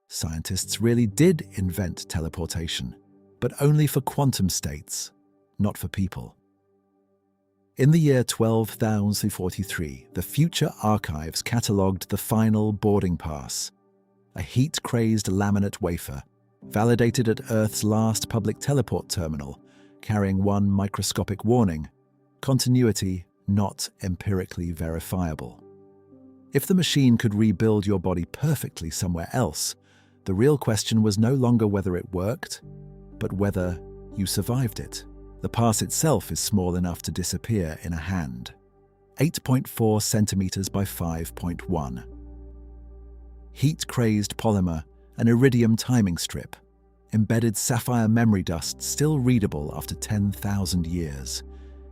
Scientists really did invent teleportation, but only for quantum states, not for people. In the year 12,043, the Future Archives catalogued the final boarding pass, a heat-crazed laminate wafer, validated at Earth's last public teleport terminal, carrying one microscopic warning: continuity not empirically verifiable. If the machine could rebuild your body perfectly somewhere else, the real question was no longer whether it worked, but whether you survived it. The pass itself is small enough to disappear in a hand, 8.4 centimeters by 5.1. Heat-crazed polymer, an iridium timing strip, embedded sapphire memory dust still readable after 10,000 years.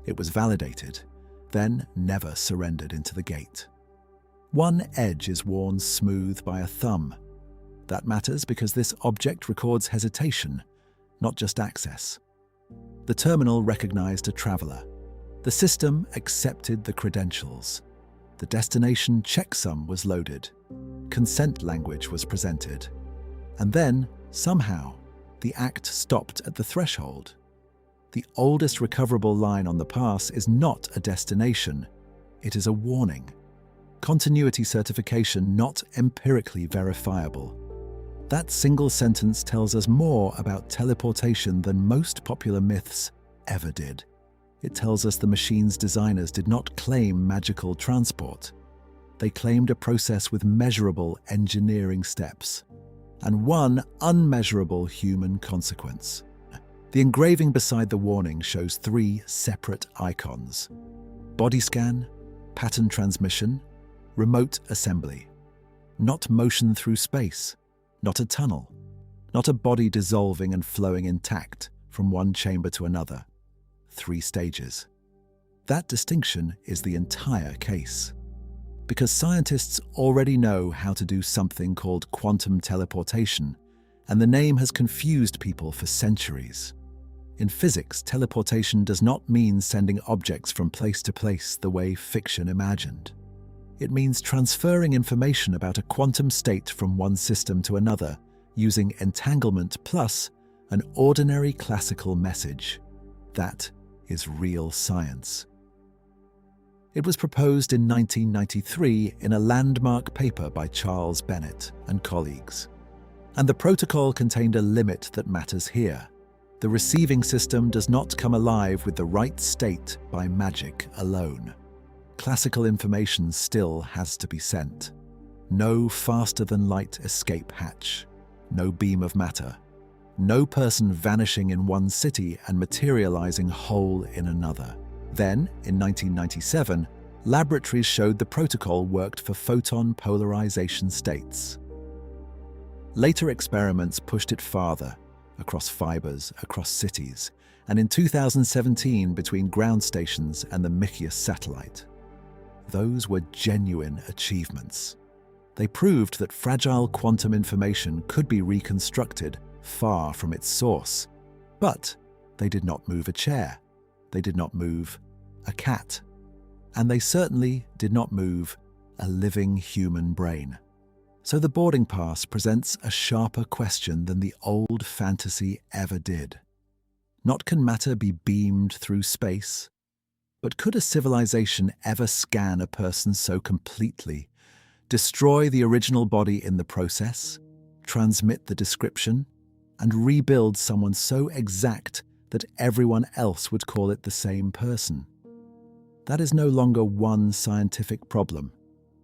It was validated, then never surrendered into the gate. One edge is worn smooth by a thumb. That matters because this object records hesitation, not just access. The terminal recognized a traveler. The system accepted the credentials. The destination checksum was loaded. Consent language was presented. And then, somehow, the act stopped at the threshold. The oldest recoverable line on the pass is not a destination. It is a warning. Continuity certification not empirically verifiable. That single sentence tells us more about teleportation than most popular myths ever did. It tells us the machine's designers did not claim magical transport. They claimed a process with measurable engineering steps and one unmeasurable human consequence. The engraving beside the warning shows 3 separate icons: body scan, pattern transmission, remote assembly. Not motion through space, not a tunnel, not a body dissolving and flowing intact from one chamber to another. 3 stages. That distinction is the entire case. Because scientists already know how to do something called quantum teleportation, and the name has confused people for centuries. In physics, teleportation does not mean sending objects from place to place the way fiction imagined. It means transferring information about a quantum state from one system to another using entanglement plus an ordinary classical message. That is real science. It was proposed in 1993 in a landmark paper by Charles Bennett and colleagues. And the protocol contained a limit that matters here. The receiving system does not come alive with the right state by magic alone. Classical information still has to be sent. No faster-than-light escape hatch. No beam of matter. No person vanishing in one city and materializing whole in another. Then, in 1997, laboratories showed the protocol worked for photon polarization states. Later experiments pushed it farther, across fibers, across cities, and in 2017 between ground stations and the Micius satellite. Those were genuine achievements. They proved that fragile quantum information could be reconstructed far from its source. But they did not move a chair. They did not move a cat. And they certainly did not move a living human brain. So the boarding pass presents a sharper question than the old fantasy ever did. Not can matter be beamed through space, but could a civilization ever scan a person so completely, destroy the original body in the process, transmit the description, and rebuild someone so exact that everyone else would call it the same person? That is no longer one scientific problem.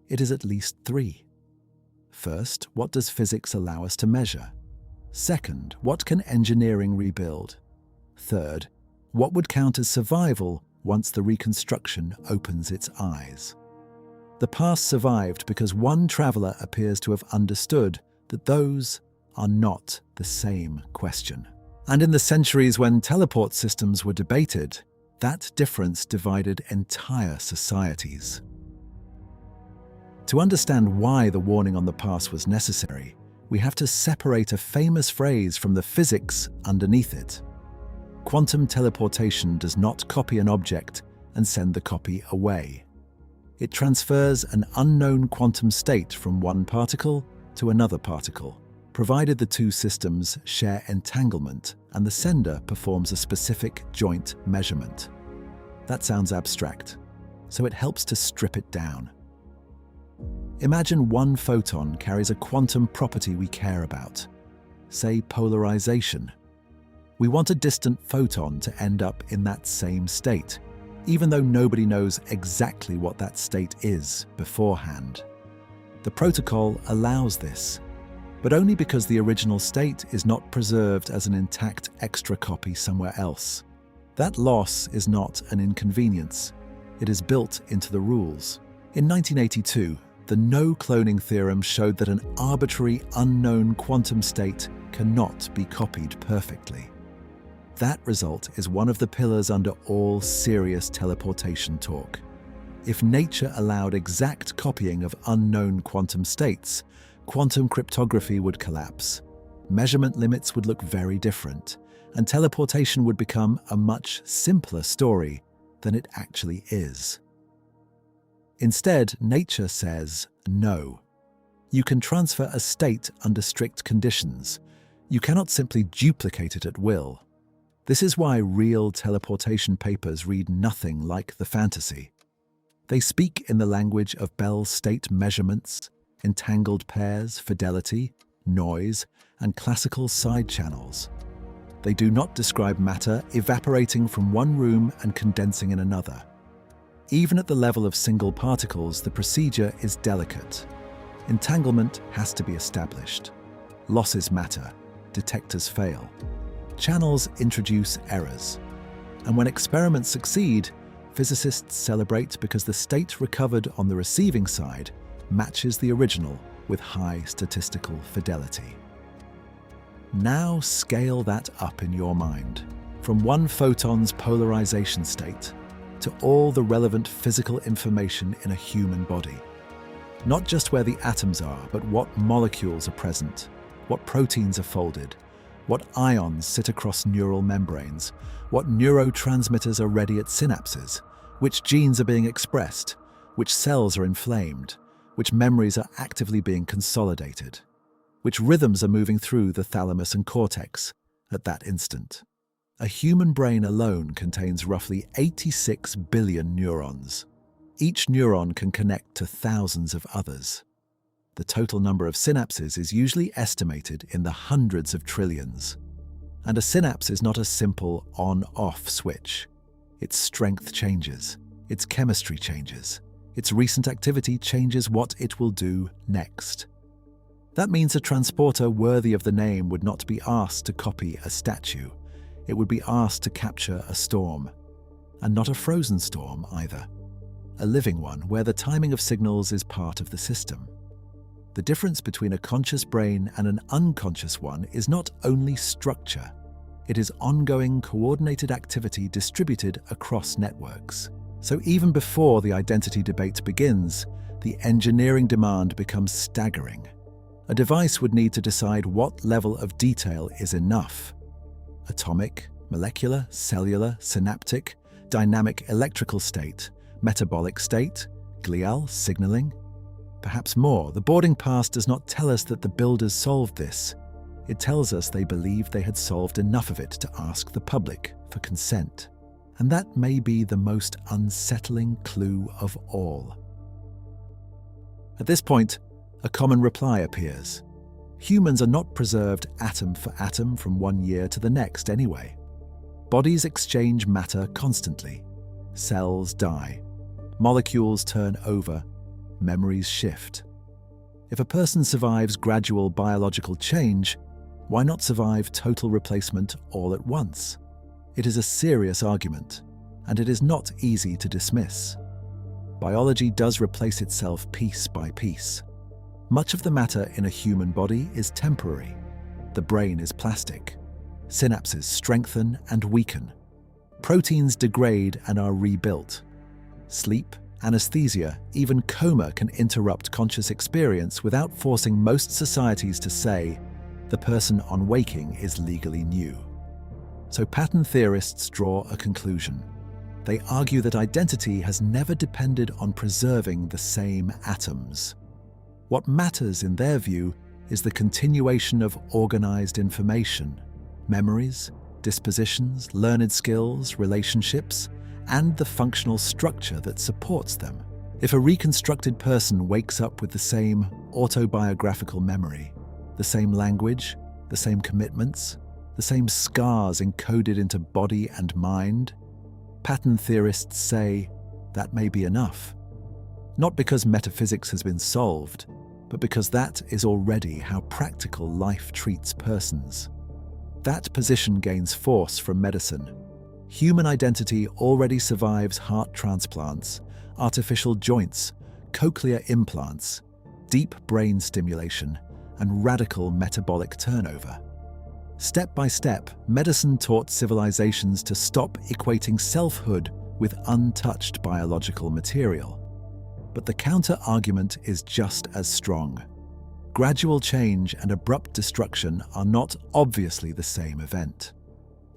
It is at least 3. First, what does physics allow us to measure? Second, what can engineering rebuild? Third, what would count as survival once the reconstruction opens its eyes? The past survived because one traveler appears to have understood that those are not the same question. And in the centuries when teleport systems were debated, that difference divided entire societies. To understand why the warning on the pass was necessary, we have to separate a famous phrase from the physics underneath it. Quantum teleportation does not copy an object and send the copy away. It transfers an unknown quantum state from one particle to another particle, provided the two systems share entanglement and the sender performs a specific joint measurement. That sounds abstract, so it helps to strip it down. Imagine one photon carries a quantum property we care about, say polarization. We want a distant photon to end up in that same state, even though nobody knows exactly what that state is beforehand. The protocol allows this, but only because the original state is not preserved as an intact extra copy somewhere else. That loss is not an inconvenience. It is built into the rules. In 1982, the no-cloning theorem showed that an arbitrary, unknown quantum state cannot be copied perfectly. That result is one of the pillars under all serious teleportation talk. If nature allowed exact copying of unknown quantum states, quantum cryptography would collapse, measurement limits would look very different, and teleportation would become a much simpler story than it actually is. Instead, nature says no. You can transfer a state under strict conditions. You cannot simply duplicate it at will. This is why real teleportation papers read nothing like the fantasy. They speak in the language of Bell state measurements, entangled pairs, fidelity, noise, and classical side channels. They do not describe matter evaporating from one room and condensing in another. Even at the level of single particles, the procedure is delicate. Entanglement has to be established. Losses matter. Detectors fail. Channels introduce errors. And when experiments succeed, physicists celebrate because the state recovered on the receiving side matches the original with high statistical fidelity. Now scale that up in your mind, from one photon's polarization state to all the relevant physical information in a human body. Not just where the atoms are, but what molecules are present, what proteins are folded, what ions sit across neural membranes, what neurotransmitters are ready at synapses, which genes are being expressed, which cells are inflamed, which memories are actively being consolidated, which rhythms are moving through the thalamus and cortex at that instant. A human brain alone contains roughly 86 billion neurons. Each neuron can connect to thousands of others. The total number of synapses is usually estimated in the hundreds of trillions. And a synapse is not a simple on-off switch. Its strength changes, its chemistry changes, its recent activity changes what it will do next. That means a transporter worthy of the name would not be asked to copy a statue. It would be asked to capture a storm. And not a frozen storm either. A living one where the timing of signals is part of the system. The difference between a conscious brain and an unconscious one is not only structure. It is ongoing, coordinated activity distributed across networks. So even before the identity debate begins, the engineering demand becomes staggering. A device would need to decide what level of detail is enough. Atomic, molecular, cellular, synaptic, dynamic electrical state, metabolic state, glial, signaling. Perhaps more, the boarding pass does not tell us that the builders solved this. It tells us they believed they had solved enough of it to ask the public for consent. And that may be the most unsettling clue of all. At this point, a common reply appears. Humans are not preserved atom for atom from one year to the next anyway. Bodies exchange matter constantly. Cells die. Molecules turn over. Memories shift. If a person survives gradual biological change, why not survive total replacement all at once? It is a serious argument, and it is not easy to dismiss. Biology does replace itself piece by piece. Much of the matter in a human body is temporary. The brain is plastic. Synapses strengthen and weaken. Proteins degrade and are rebuilt. Sleep, anesthesia, even coma can interrupt conscious experience without forcing most societies to say, the person on waking is legally new. So pattern theorists draw a conclusion. They argue that identity has never depended on preserving the same atoms. What matters, in their view, is the continuation of organized information, memories, dispositions, learned skills, relationships, and the functional structure that supports them. If a reconstructed person wakes up with the same autobiographical memory, the same language, the same commitments, the same scars encoded into body and mind, pattern theorists say that may be enough. Not because metaphysics has been solved, but because that is already how practical life treats persons. That position gains force from medicine. Human identity already survives heart transplants, artificial joints, cochlear implants, deep brain stimulation, and radical metabolic turnover. Step by step, medicine taught civilizations to stop equating selfhood with untouched biological material. But the counter-argument is just as strong. Gradual change and abrupt destruction are not obviously the same event.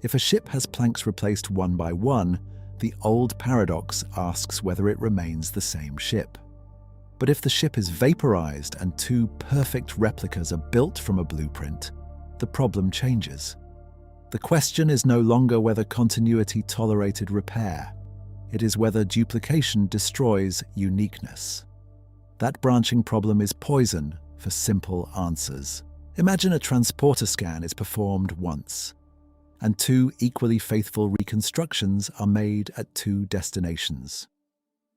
If a ship has planks replaced one by one, the old paradox asks whether it remains the same ship. But if the ship is vaporized and two perfect replicas are built from a blueprint, the problem changes. The question is no longer whether continuity tolerated repair. It is whether duplication destroys uniqueness. That branching problem is poison for simple answers. Imagine a transporter scan is performed once, and two equally faithful reconstructions are made at two destinations.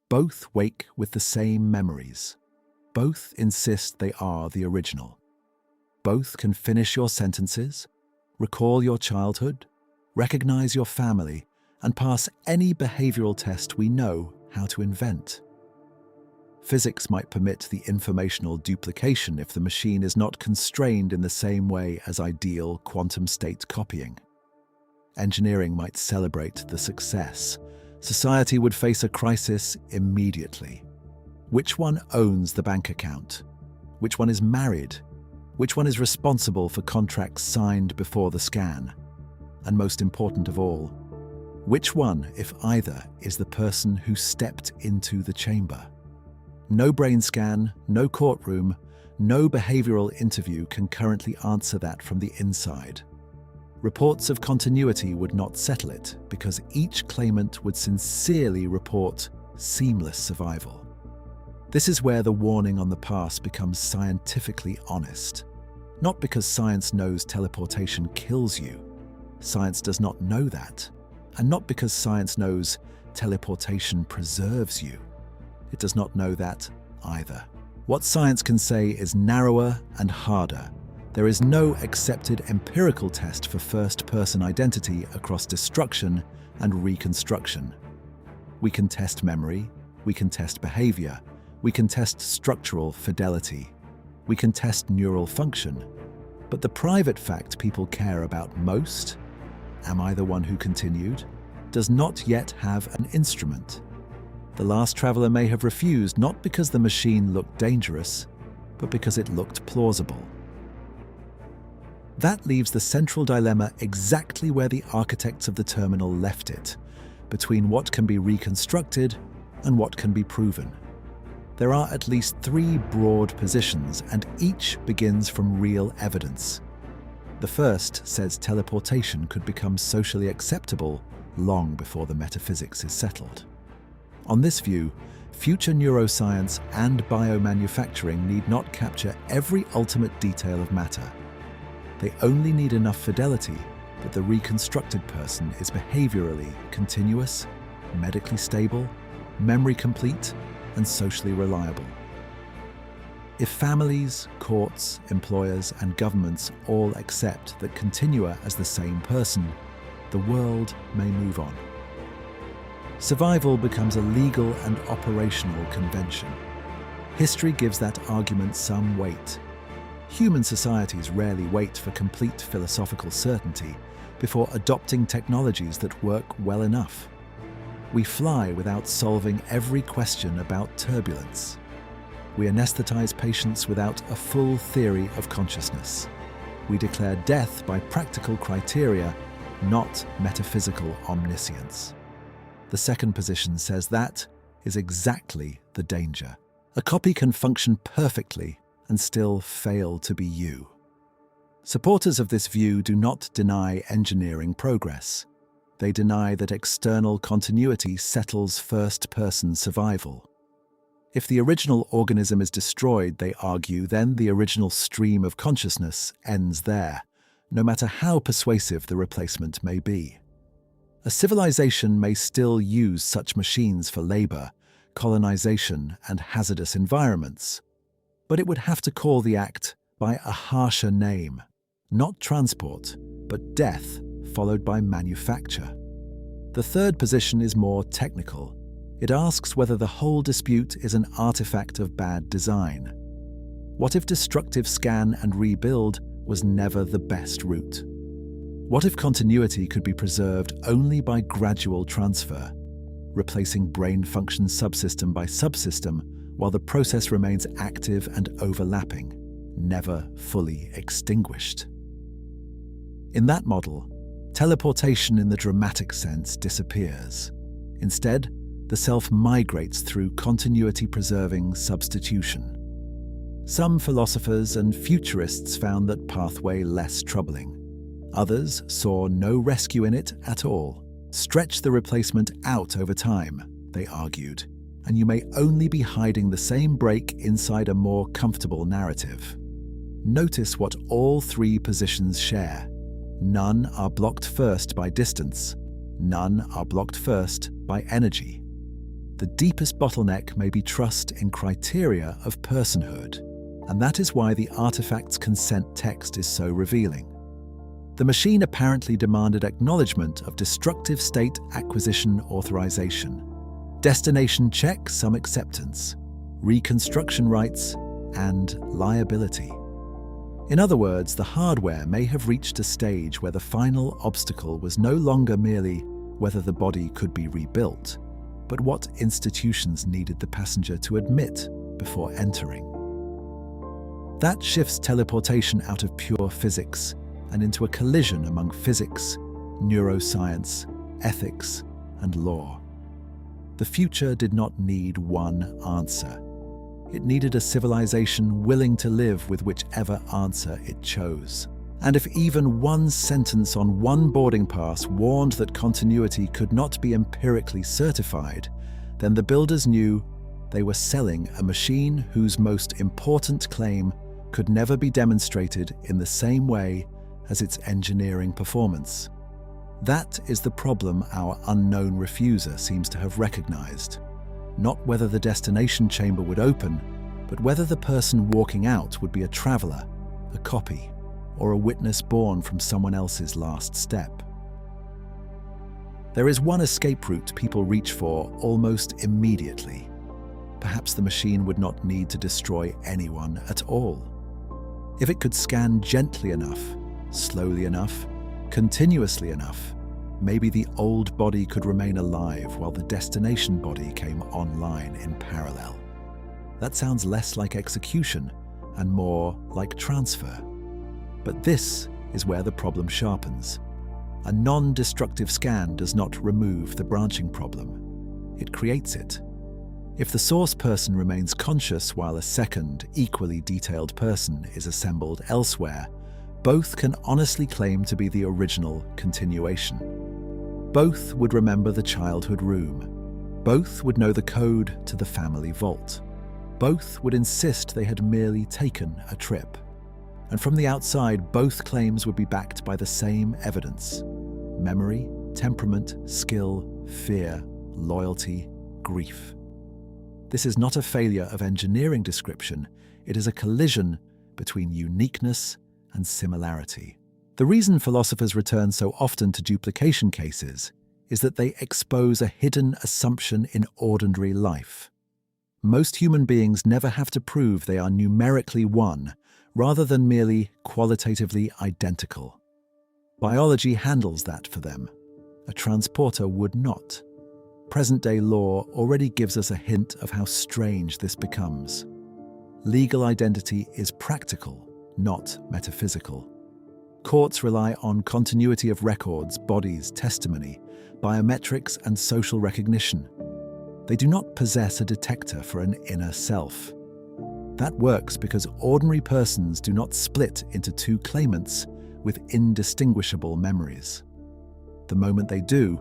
Both wake with the same memories. Both insist they are the original. Both can finish your sentences, recall your childhood, recognize your family, and pass any behavioral test we know how to invent. Physics might permit the informational duplication if the machine is not constrained in the same way as ideal quantum state copying. Engineering might celebrate the success. Society would face a crisis immediately. Which one owns the bank account? Which one is married? Which one is responsible for contracts signed before the scan? And most important of all, which one, if either, is the person who stepped into the chamber? No brain scan, no courtroom, no behavioral interview can currently answer that from the inside. Reports of continuity would not settle it because each claimant would sincerely report seamless survival. This is where the warning on the past becomes scientifically honest. Not because science knows teleportation kills you. Science does not know that. And not because science knows teleportation preserves you. It does not know that either. What science can say is narrower and harder. There is no accepted empirical test for first-person identity across destruction and reconstruction. We can test memory, we can test behavior, we can test structural fidelity, we can test neural function. But the private fact people care about most, am I the one who continued, does not yet have an instrument. The last traveler may have refused not because the machine looked dangerous, but because it looked plausible. That leaves the central dilemma exactly where the architects of the terminal left it, between what can be reconstructed and what can be proven. There are at least three broad positions, and each begins from real evidence. The first says teleportation could become socially acceptable long before the metaphysics is settled. On this view, future neuroscience and biomanufacturing need not capture every ultimate detail of matter. They only need enough fidelity that the reconstructed person is behaviorally continuous, medically stable, memory complete, and socially reliable. If families, courts, employers, and governments all accept that continua as the same person, the world may move on. Survival becomes a legal and operational convention. History gives that argument some weight. Human societies rarely wait for complete philosophical certainty before adopting technologies that work well enough. We fly without solving every question about turbulence. We anesthetize patients without a full theory of consciousness. We declare death by practical criteria, not metaphysical omniscience. The second position says that is exactly the danger. A copy can function perfectly and still fail to be you. Supporters of this view do not deny engineering progress. They deny that external continuity settles first-person survival. If the original organism is destroyed, they argue, then the original stream of consciousness ends there, no matter how persuasive the replacement may be. A civilization may still use such machines for labor, colonization, and hazardous environments, but it would have to call the act by a harsher name, not transport, but death followed by manufacture. The third position is more technical. It asks whether the whole dispute is an artifact of bad design. What if destructive scan and rebuild was never the best route? What if continuity could be preserved only by gradual transfer, replacing brain function subsystem by subsystem while the process remains active and overlapping, never fully extinguished? In that model, teleportation in the dramatic sense disappears. Instead, the self migrates through continuity-preserving substitution. Some philosophers and futurists found that pathway less troubling. Others saw no rescue in it at all. Stretch the replacement out over time, they argued, and you may only be hiding the same break inside a more comfortable narrative. Notice what all three positions share. None are blocked first by distance. None are blocked first by energy. The deepest bottleneck may be trust in criteria of personhood, and that is why the artifact's consent text is so revealing. The machine apparently demanded acknowledgement of destructive state acquisition authorization, destination check, some acceptance, reconstruction rights, and liability. In other words, the hardware may have reached a stage where the final obstacle was no longer merely whether the body could be rebuilt, but what institutions needed the passenger to admit before entering. That shifts teleportation out of pure physics and into a collision among physics, neuroscience, ethics, and law. The future did not need one answer. It needed a civilization willing to live with whichever answer it chose. And if even one sentence on one boarding pass warned that continuity could not be empirically certified, then the builders knew they were selling a machine whose most important claim could never be demonstrated in the same way as its engineering performance. That is the problem our unknown refuser seems to have recognized. Not whether the destination chamber would open, but whether the person walking out would be a traveler, a copy, or a witness born from someone else's last step. There is one escape route people reach for almost immediately. Perhaps the machine would not need to destroy anyone at all. If it could scan gently enough, slowly enough, continuously enough, maybe the old body could remain alive while the destination body came online in parallel. That sounds less like execution and more like transfer. But this is where the problem sharpens. A non-destructive scan does not remove the branching problem. It creates it. If the source person remains conscious while a second, equally detailed person is assembled elsewhere, both can honestly claim to be the original continuation. Both would remember the childhood room. Both would know the code to the family vault. Both would insist they had merely taken a trip. And from the outside, both claims would be backed by the same evidence: memory, temperament, skill, fear, loyalty, grief. This is not a failure of engineering description, it is a collision between uniqueness and similarity. The reason philosophers return so often to duplication cases is that they expose a hidden assumption in ordinary life. Most human beings never have to prove they are numerically one, rather than merely qualitatively identical. Biology handles that for them. A transporter would not. Present-day law already gives us a hint of how strange this becomes. Legal identity is practical, not metaphysical. Courts rely on continuity of records, bodies, testimony, biometrics, and social recognition. They do not possess a detector for an inner self. That works because ordinary persons do not split into two claimants with indistinguishable memories. The moment they do,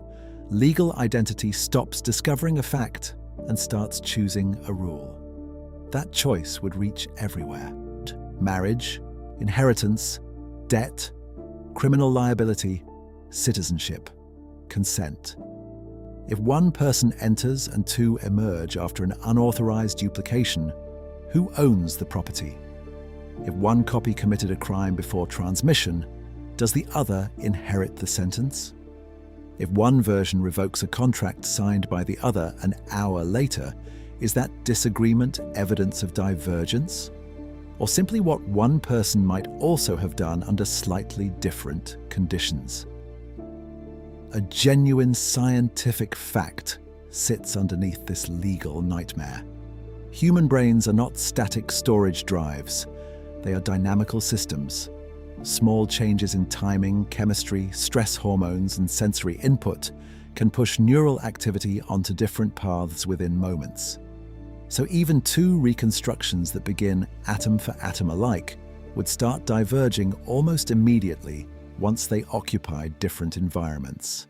legal identity stops discovering a fact and starts choosing a rule. That choice would reach everywhere. Marriage, inheritance, debt, criminal liability, citizenship, consent. If one person enters and two emerge after an unauthorized duplication, who owns the property? If one copy committed a crime before transmission, does the other inherit the sentence? If one version revokes a contract signed by the other an hour later, is that disagreement evidence of divergence? Or simply what one person might also have done under slightly different conditions? A genuine scientific fact sits underneath this legal nightmare. Human brains are not static storage drives. They are dynamical systems. Small changes in timing, chemistry, stress hormones, and sensory input can push neural activity onto different paths within moments. So even two reconstructions that begin atom for atom alike would start diverging almost immediately once they occupied different environments.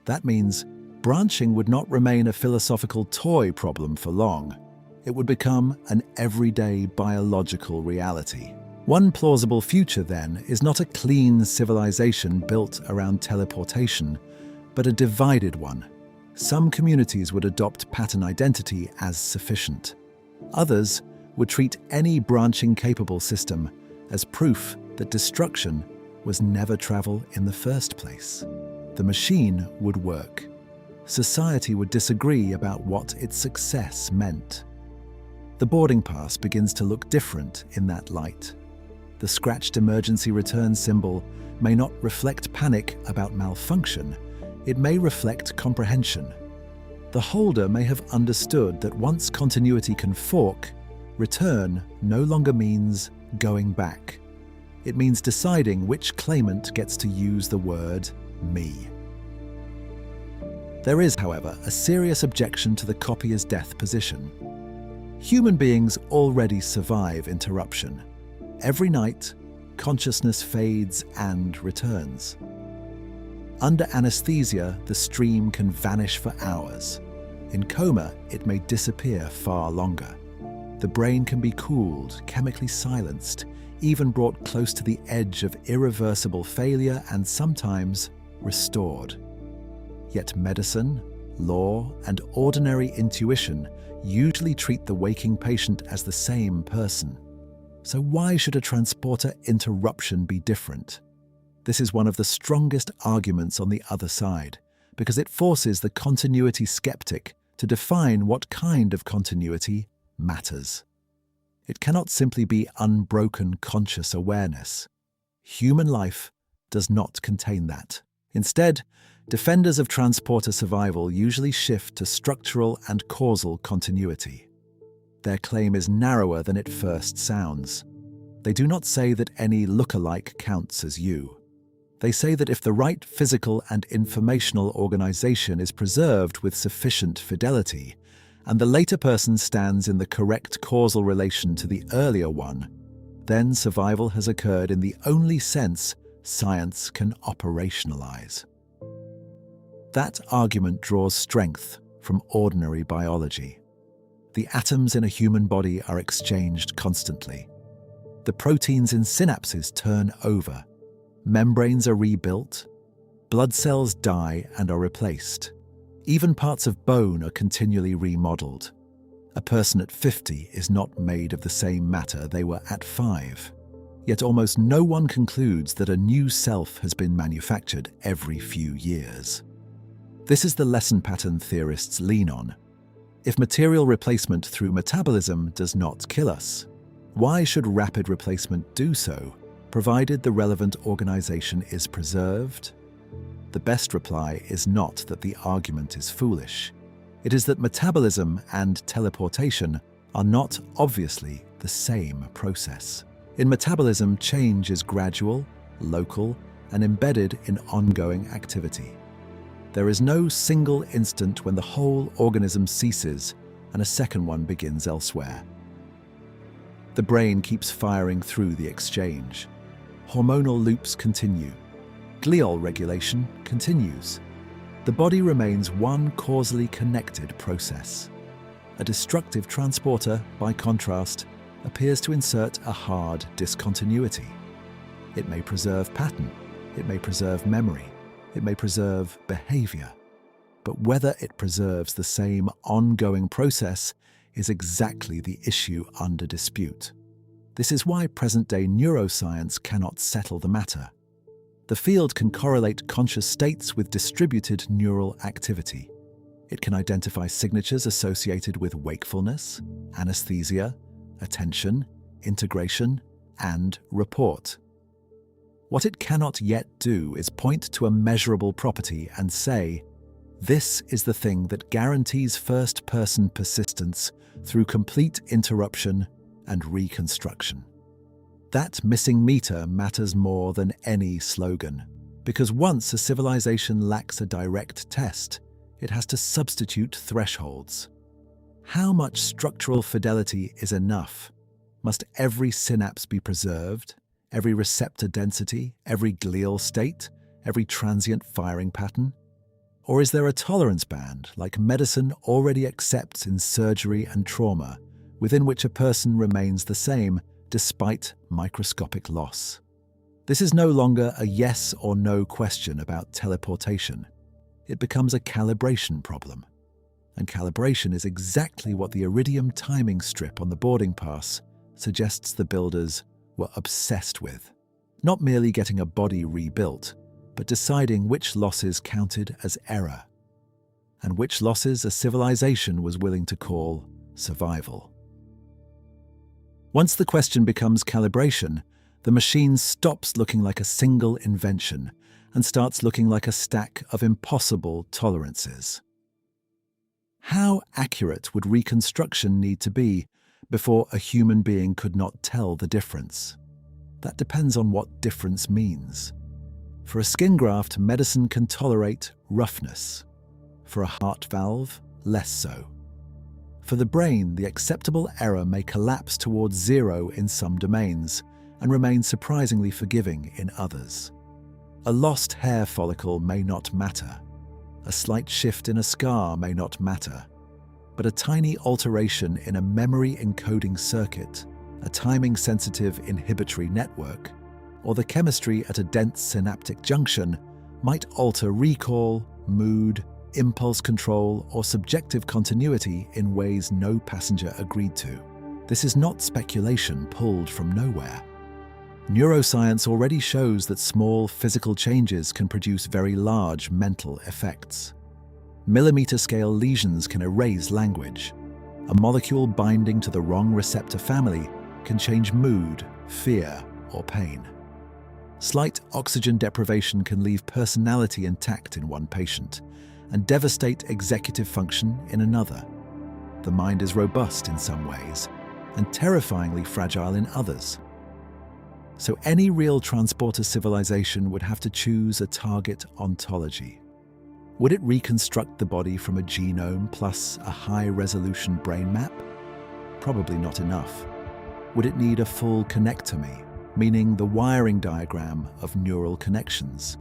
That means branching would not remain a philosophical toy problem for long. It would become an everyday biological reality. One plausible future, then, is not a clean civilization built around teleportation, but a divided one. Some communities would adopt pattern identity as sufficient. Others would treat any branching-capable system as proof that destruction was never travel in the first place. The machine would work. Society would disagree about what its success meant. The boarding pass begins to look different in that light. The scratched emergency return symbol may not reflect panic about malfunction. It may reflect comprehension. The holder may have understood that once continuity can fork, return no longer means going back. It means deciding which claimant gets to use the word me. There is, however, a serious objection to the copy as death position. Human beings already survive interruption. Every night, consciousness fades and returns. Under anesthesia, the stream can vanish for hours. In coma, it may disappear far longer. The brain can be cooled, chemically silenced, even brought close to the edge of irreversible failure and sometimes restored. Yet medicine, law, and ordinary intuition usually treat the waking patient as the same person. So why should a transporter interruption be different? This is one of the strongest arguments on the other side, because it forces the continuity skeptic to define what kind of continuity matters. It cannot simply be unbroken conscious awareness. Human life does not contain that. Instead, defenders of transporter survival usually shift to structural and causal continuity. Their claim is narrower than it first sounds. They do not say that any look-alike counts as you. They say that if the right physical and informational organization is preserved with sufficient fidelity, and the later person stands in the correct causal relation to the earlier one, then survival has occurred in the only sense science can operationalize. That argument draws strength from ordinary biology. The atoms in a human body are exchanged constantly. The proteins in synapses turn over. Membranes are rebuilt. Blood cells die and are replaced. Even parts of bone are continually remodeled. A person at 50 is not made of the same matter they were at 5. Yet almost no one concludes that a new self has been manufactured every few years. This is the lesson pattern theorists lean on. If material replacement through metabolism does not kill us, why should rapid replacement do so, provided the relevant organization is preserved? The best reply is not that the argument is foolish. It is that metabolism and teleportation are not obviously the same process. In metabolism, change is gradual, local, and embedded in ongoing activity. There is no single instant when the whole organism ceases and a second one begins elsewhere. The brain keeps firing through the exchange. Hormonal loops continue. Glial regulation continues. The body remains one causally connected process. A destructive transporter, by contrast, appears to insert a hard discontinuity. It may preserve pattern, it may preserve memory, it may preserve behavior. But whether it preserves the same ongoing process is exactly the issue under dispute. This is why present-day neuroscience cannot settle the matter. The field can correlate conscious states with distributed neural activity. It can identify signatures associated with wakefulness, anesthesia, attention, integration, and report. What it cannot yet do is point to a measurable property and say, this is the thing that guarantees first-person persistence through complete interruption and reconstruction. That missing meter matters more than any slogan, because once a civilization lacks a direct test, it has to substitute thresholds. How much structural fidelity is enough? Must every synapse be preserved? Every receptor density? Every glial state? Every transient firing pattern? Or is there a tolerance band, like medicine already accepts in surgery and trauma, within which a person remains the same despite microscopic loss? This is no longer a yes or no question about teleportation. It becomes a calibration problem. And calibration is exactly what the iridium timing strip on the boarding pass suggests the builders were obsessed with. Not merely getting a body rebuilt, but deciding which losses counted as error, and which losses a civilization was willing to call survival. Once the question becomes calibration, the machine stops looking like a single invention and starts looking like a stack of impossible tolerances. How accurate would reconstruction need to be before a human being could not tell the difference? That depends on what difference means. For a skin graft, medicine can tolerate roughness. For a heart valve, less so. For the brain, the acceptable error may collapse towards zero in some domains and remain surprisingly forgiving in others. A lost hair follicle may not matter. A slight shift in a scar may not matter. But a tiny alteration in a memory encoding circuit, a timing-sensitive inhibitory network, or the chemistry at a dense synaptic junction might alter recall, mood, impulse control, or subjective continuity in ways no passenger agreed to. This is not speculation pulled from nowhere. Neuroscience already shows that small physical changes can produce very large mental effects. Millimeter-scale lesions can erase language. A molecule binding to the wrong receptor family can change mood, fear, or pain. Slight oxygen deprivation can leave personality intact in one patient and devastate executive function in another. The mind is robust in some ways and terrifyingly fragile in others. So any real transporter civilization would have to choose a target ontology. Would it reconstruct the body from a genome plus a high-resolution brain map? Probably not enough. Would it need a full connectomy, meaning the wiring diagram of neural connections?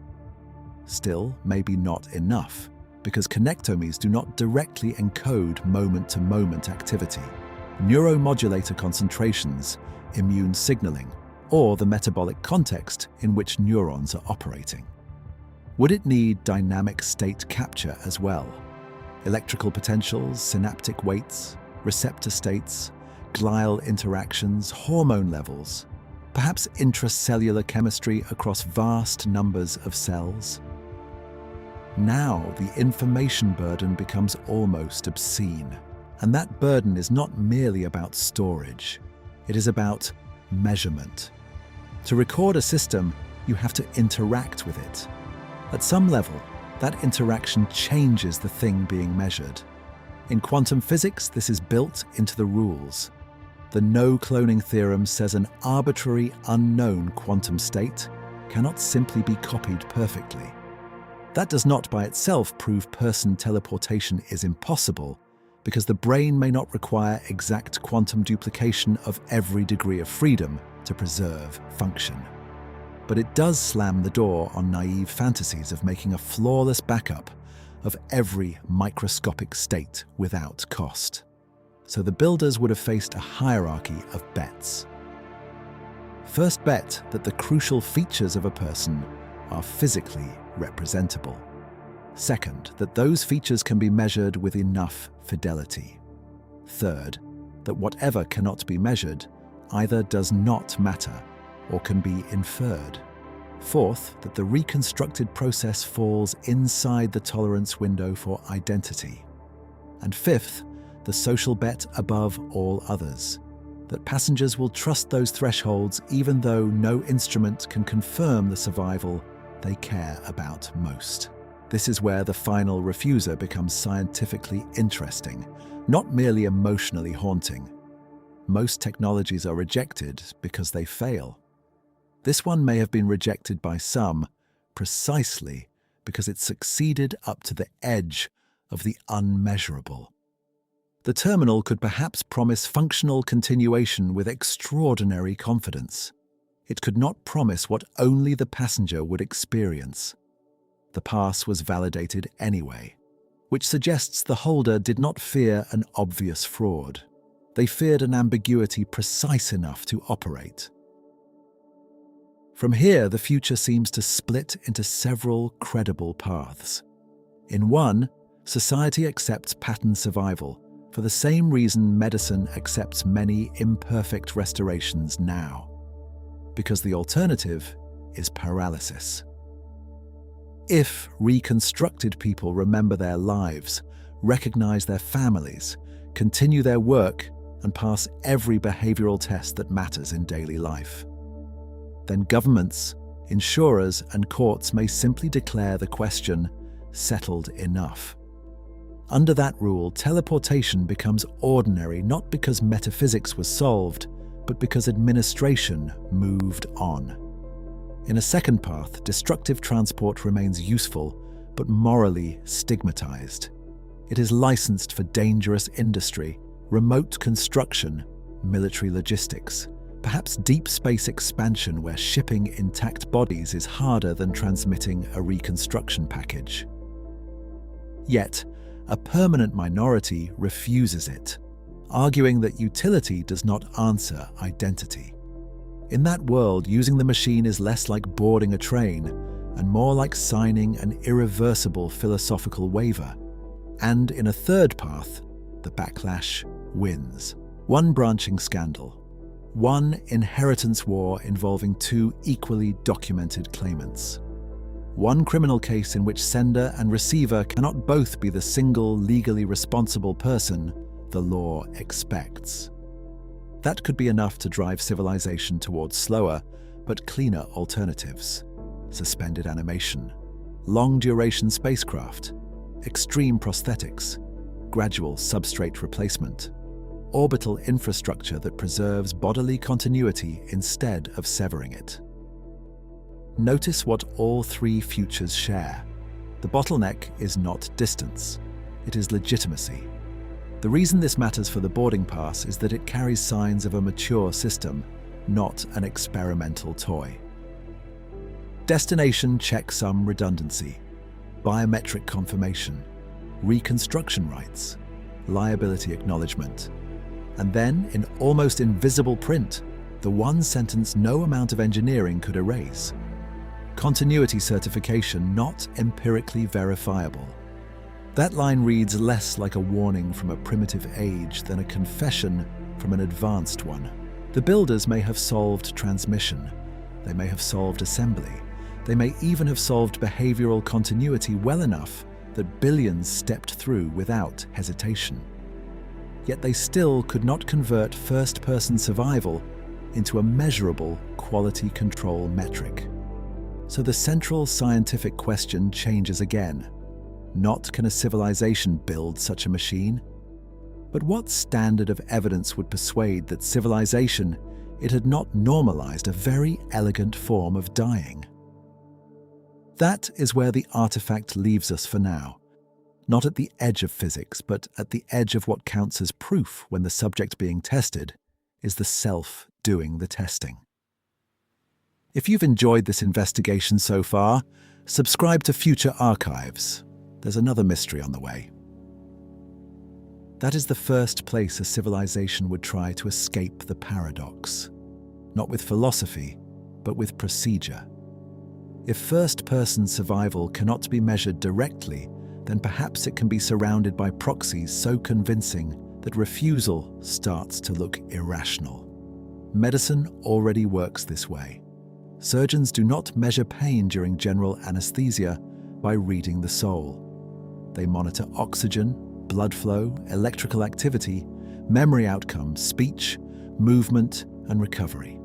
Still, maybe not enough, because connectomies do not directly encode moment-to-moment activity, neuromodulator concentrations, immune signaling, or the metabolic context in which neurons are operating. Would it need dynamic state capture as well? Electrical potentials, synaptic weights, receptor states, glial interactions, hormone levels, perhaps intracellular chemistry across vast numbers of cells? Now the information burden becomes almost obscene. And that burden is not merely about storage. It is about measurement. To record a system, you have to interact with it. At some level, that interaction changes the thing being measured. In quantum physics, this is built into the rules. The no-cloning theorem says an arbitrary, unknown quantum state cannot simply be copied perfectly. That does not by itself prove person teleportation is impossible, because the brain may not require exact quantum duplication of every degree of freedom to preserve function. But it does slam the door on naive fantasies of making a flawless backup of every microscopic state without cost. So the builders would have faced a hierarchy of bets. First bet that the crucial features of a person are physically representable. Second, that those features can be measured with enough fidelity. Third, that whatever cannot be measured either does not matter or can be inferred. Fourth, that the reconstructed process falls inside the tolerance window for identity. And fifth, the social bet above all others, that passengers will trust those thresholds even though no instrument can confirm the survival they care about most. This is where the final refuser becomes scientifically interesting, not merely emotionally haunting. Most technologies are rejected because they fail. This one may have been rejected by some precisely because it succeeded up to the edge of the unmeasurable. The terminal could perhaps promise functional continuation with extraordinary confidence. It could not promise what only the passenger would experience. The pass was validated anyway, which suggests the holder did not fear an obvious fraud. They feared an ambiguity precise enough to operate. From here, the future seems to split into several credible paths. In one, society accepts pattern survival for the same reason medicine accepts many imperfect restorations now, because the alternative is paralysis. If reconstructed people remember their lives, recognize their families, continue their work, and pass every behavioral test that matters in daily life, then governments, insurers, and courts may simply declare the question settled enough. Under that rule, teleportation becomes ordinary not because metaphysics was solved, but because administration moved on. In a second path, destructive transport remains useful, but morally stigmatized. It is licensed for dangerous industry, remote construction, military logistics, perhaps deep space expansion where shipping intact bodies is harder than transmitting a reconstruction package. Yet, a permanent minority refuses it, arguing that utility does not answer identity. In that world, using the machine is less like boarding a train and more like signing an irreversible philosophical waiver. And in a third path, the backlash wins. One branching scandal, one inheritance war involving two equally documented claimants. One criminal case in which sender and receiver cannot both be the single legally responsible person the law expects. That could be enough to drive civilization towards slower but cleaner alternatives. Suspended animation, long-duration spacecraft, extreme prosthetics, gradual substrate replacement, orbital infrastructure that preserves bodily continuity instead of severing it. Notice what all three futures share. The bottleneck is not distance, it is legitimacy. The reason this matters for the boarding pass is that it carries signs of a mature system, not an experimental toy. Destination checksum redundancy, biometric confirmation, reconstruction rights, liability acknowledgement, and then, in almost invisible print, the one sentence no amount of engineering could erase. Continuity certification not empirically verifiable. That line reads less like a warning from a primitive age than a confession from an advanced one. The builders may have solved transmission. They may have solved assembly. They may even have solved behavioral continuity well enough that billions stepped through without hesitation. Yet they still could not convert first-person survival into a measurable quality control metric. So the central scientific question changes again. Not can a civilization build such a machine, but what standard of evidence would persuade that civilization, it had not normalized a very elegant form of dying? That is where the artifact leaves us for now. Not at the edge of physics, but at the edge of what counts as proof when the subject being tested is the self doing the testing. If you've enjoyed this investigation so far, subscribe to future archives. There's another mystery on the way. That is the first place a civilization would try to escape the paradox. Not with philosophy, but with procedure. If first-person survival cannot be measured directly, then perhaps it can be surrounded by proxies so convincing that refusal starts to look irrational. Medicine already works this way. Surgeons do not measure pain during general anesthesia by reading the soul. They monitor oxygen, blood flow, electrical activity, memory outcomes, speech, movement, and recovery.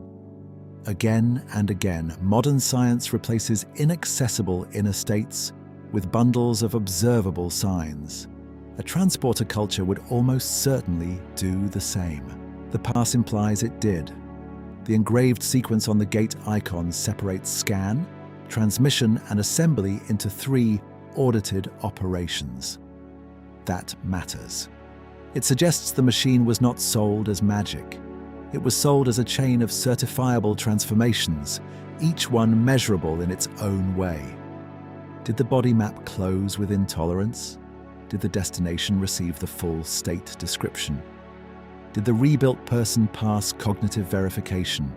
Again and again, modern science replaces inaccessible inner states with bundles of observable signs. A transporter culture would almost certainly do the same. The pass implies it did. The engraved sequence on the gate icon separates scan, transmission, and assembly into 3 audited operations. That matters. It suggests the machine was not sold as magic. It was sold as a chain of certifiable transformations, each one measurable in its own way. Did the body map close within tolerance? Did the destination receive the full state description? Did the rebuilt person pass cognitive verification?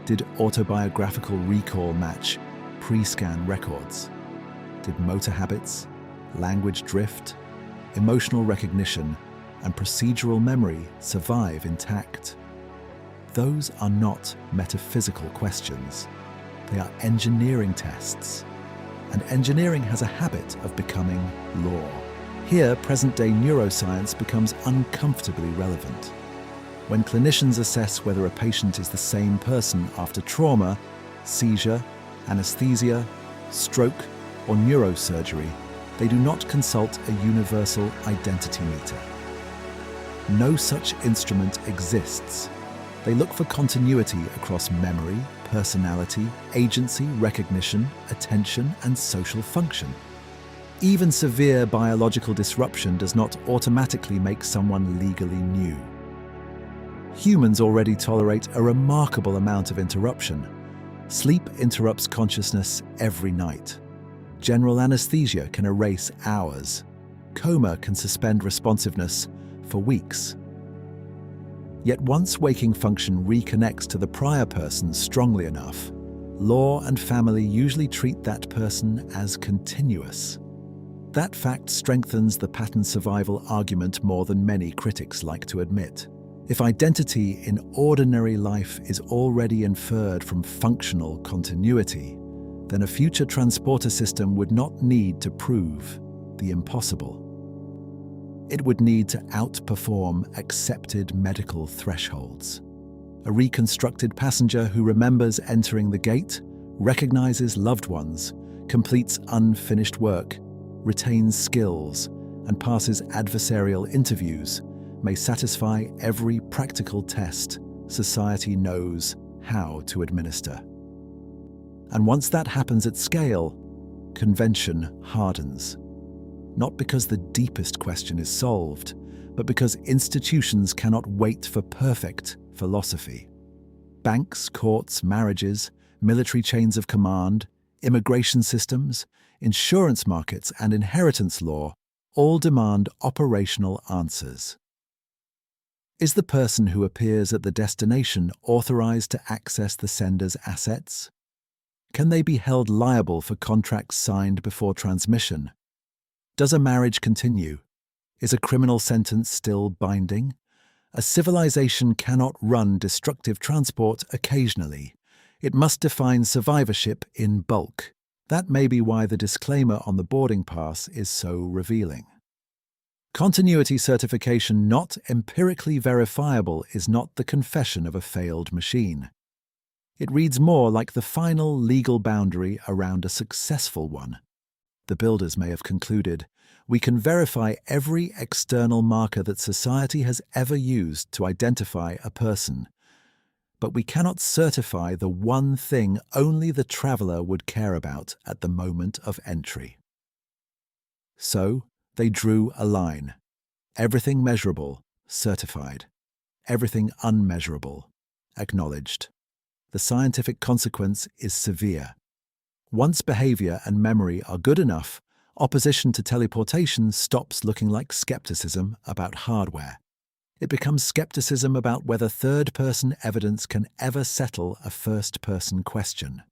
Did autobiographical recall match pre-scan records? Did motor habits, language drift, emotional recognition, and procedural memory survive intact? Those are not metaphysical questions. They are engineering tests. And engineering has a habit of becoming law. Here, present-day neuroscience becomes uncomfortably relevant. When clinicians assess whether a patient is the same person after trauma, seizure, anesthesia, stroke, or neurosurgery, they do not consult a universal identity meter. No such instrument exists. They look for continuity across memory, personality, agency, recognition, attention, and social function. Even severe biological disruption does not automatically make someone legally new. Humans already tolerate a remarkable amount of interruption. Sleep interrupts consciousness every night. General anesthesia can erase hours. Coma can suspend responsiveness for weeks. Yet once waking function reconnects to the prior person strongly enough, law and family usually treat that person as continuous. That fact strengthens the pattern survival argument more than many critics like to admit. If identity in ordinary life is already inferred from functional continuity, then a future transporter system would not need to prove the impossible. It would need to outperform accepted medical thresholds. A reconstructed passenger who remembers entering the gate, recognizes loved ones, completes unfinished work, retains skills, and passes adversarial interviews may satisfy every practical test society knows how to administer. And once that happens at scale, convention hardens. Not because the deepest question is solved, but because institutions cannot wait for perfect philosophy. Banks, courts, marriages, military chains of command, immigration systems, insurance markets, and inheritance law all demand operational answers. Is the person who appears at the destination authorized to access the sender's assets? Can they be held liable for contracts signed before transmission? Does a marriage continue? Is a criminal sentence still binding? A civilization cannot run destructive transport occasionally. It must define survivorship in bulk. That may be why the disclaimer on the boarding pass is so revealing. Continuity certification not empirically verifiable is not the confession of a failed machine. It reads more like the final legal boundary around a successful one. The builders may have concluded, we can verify every external marker that society has ever used to identify a person, but we cannot certify the one thing only the traveler would care about at the moment of entry. So, They drew a line. Everything measurable, certified. Everything unmeasurable, acknowledged. The scientific consequence is severe. Once behavior and memory are good enough, opposition to teleportation stops looking like skepticism about hardware. It becomes skepticism about whether third-person evidence can ever settle a first-person question.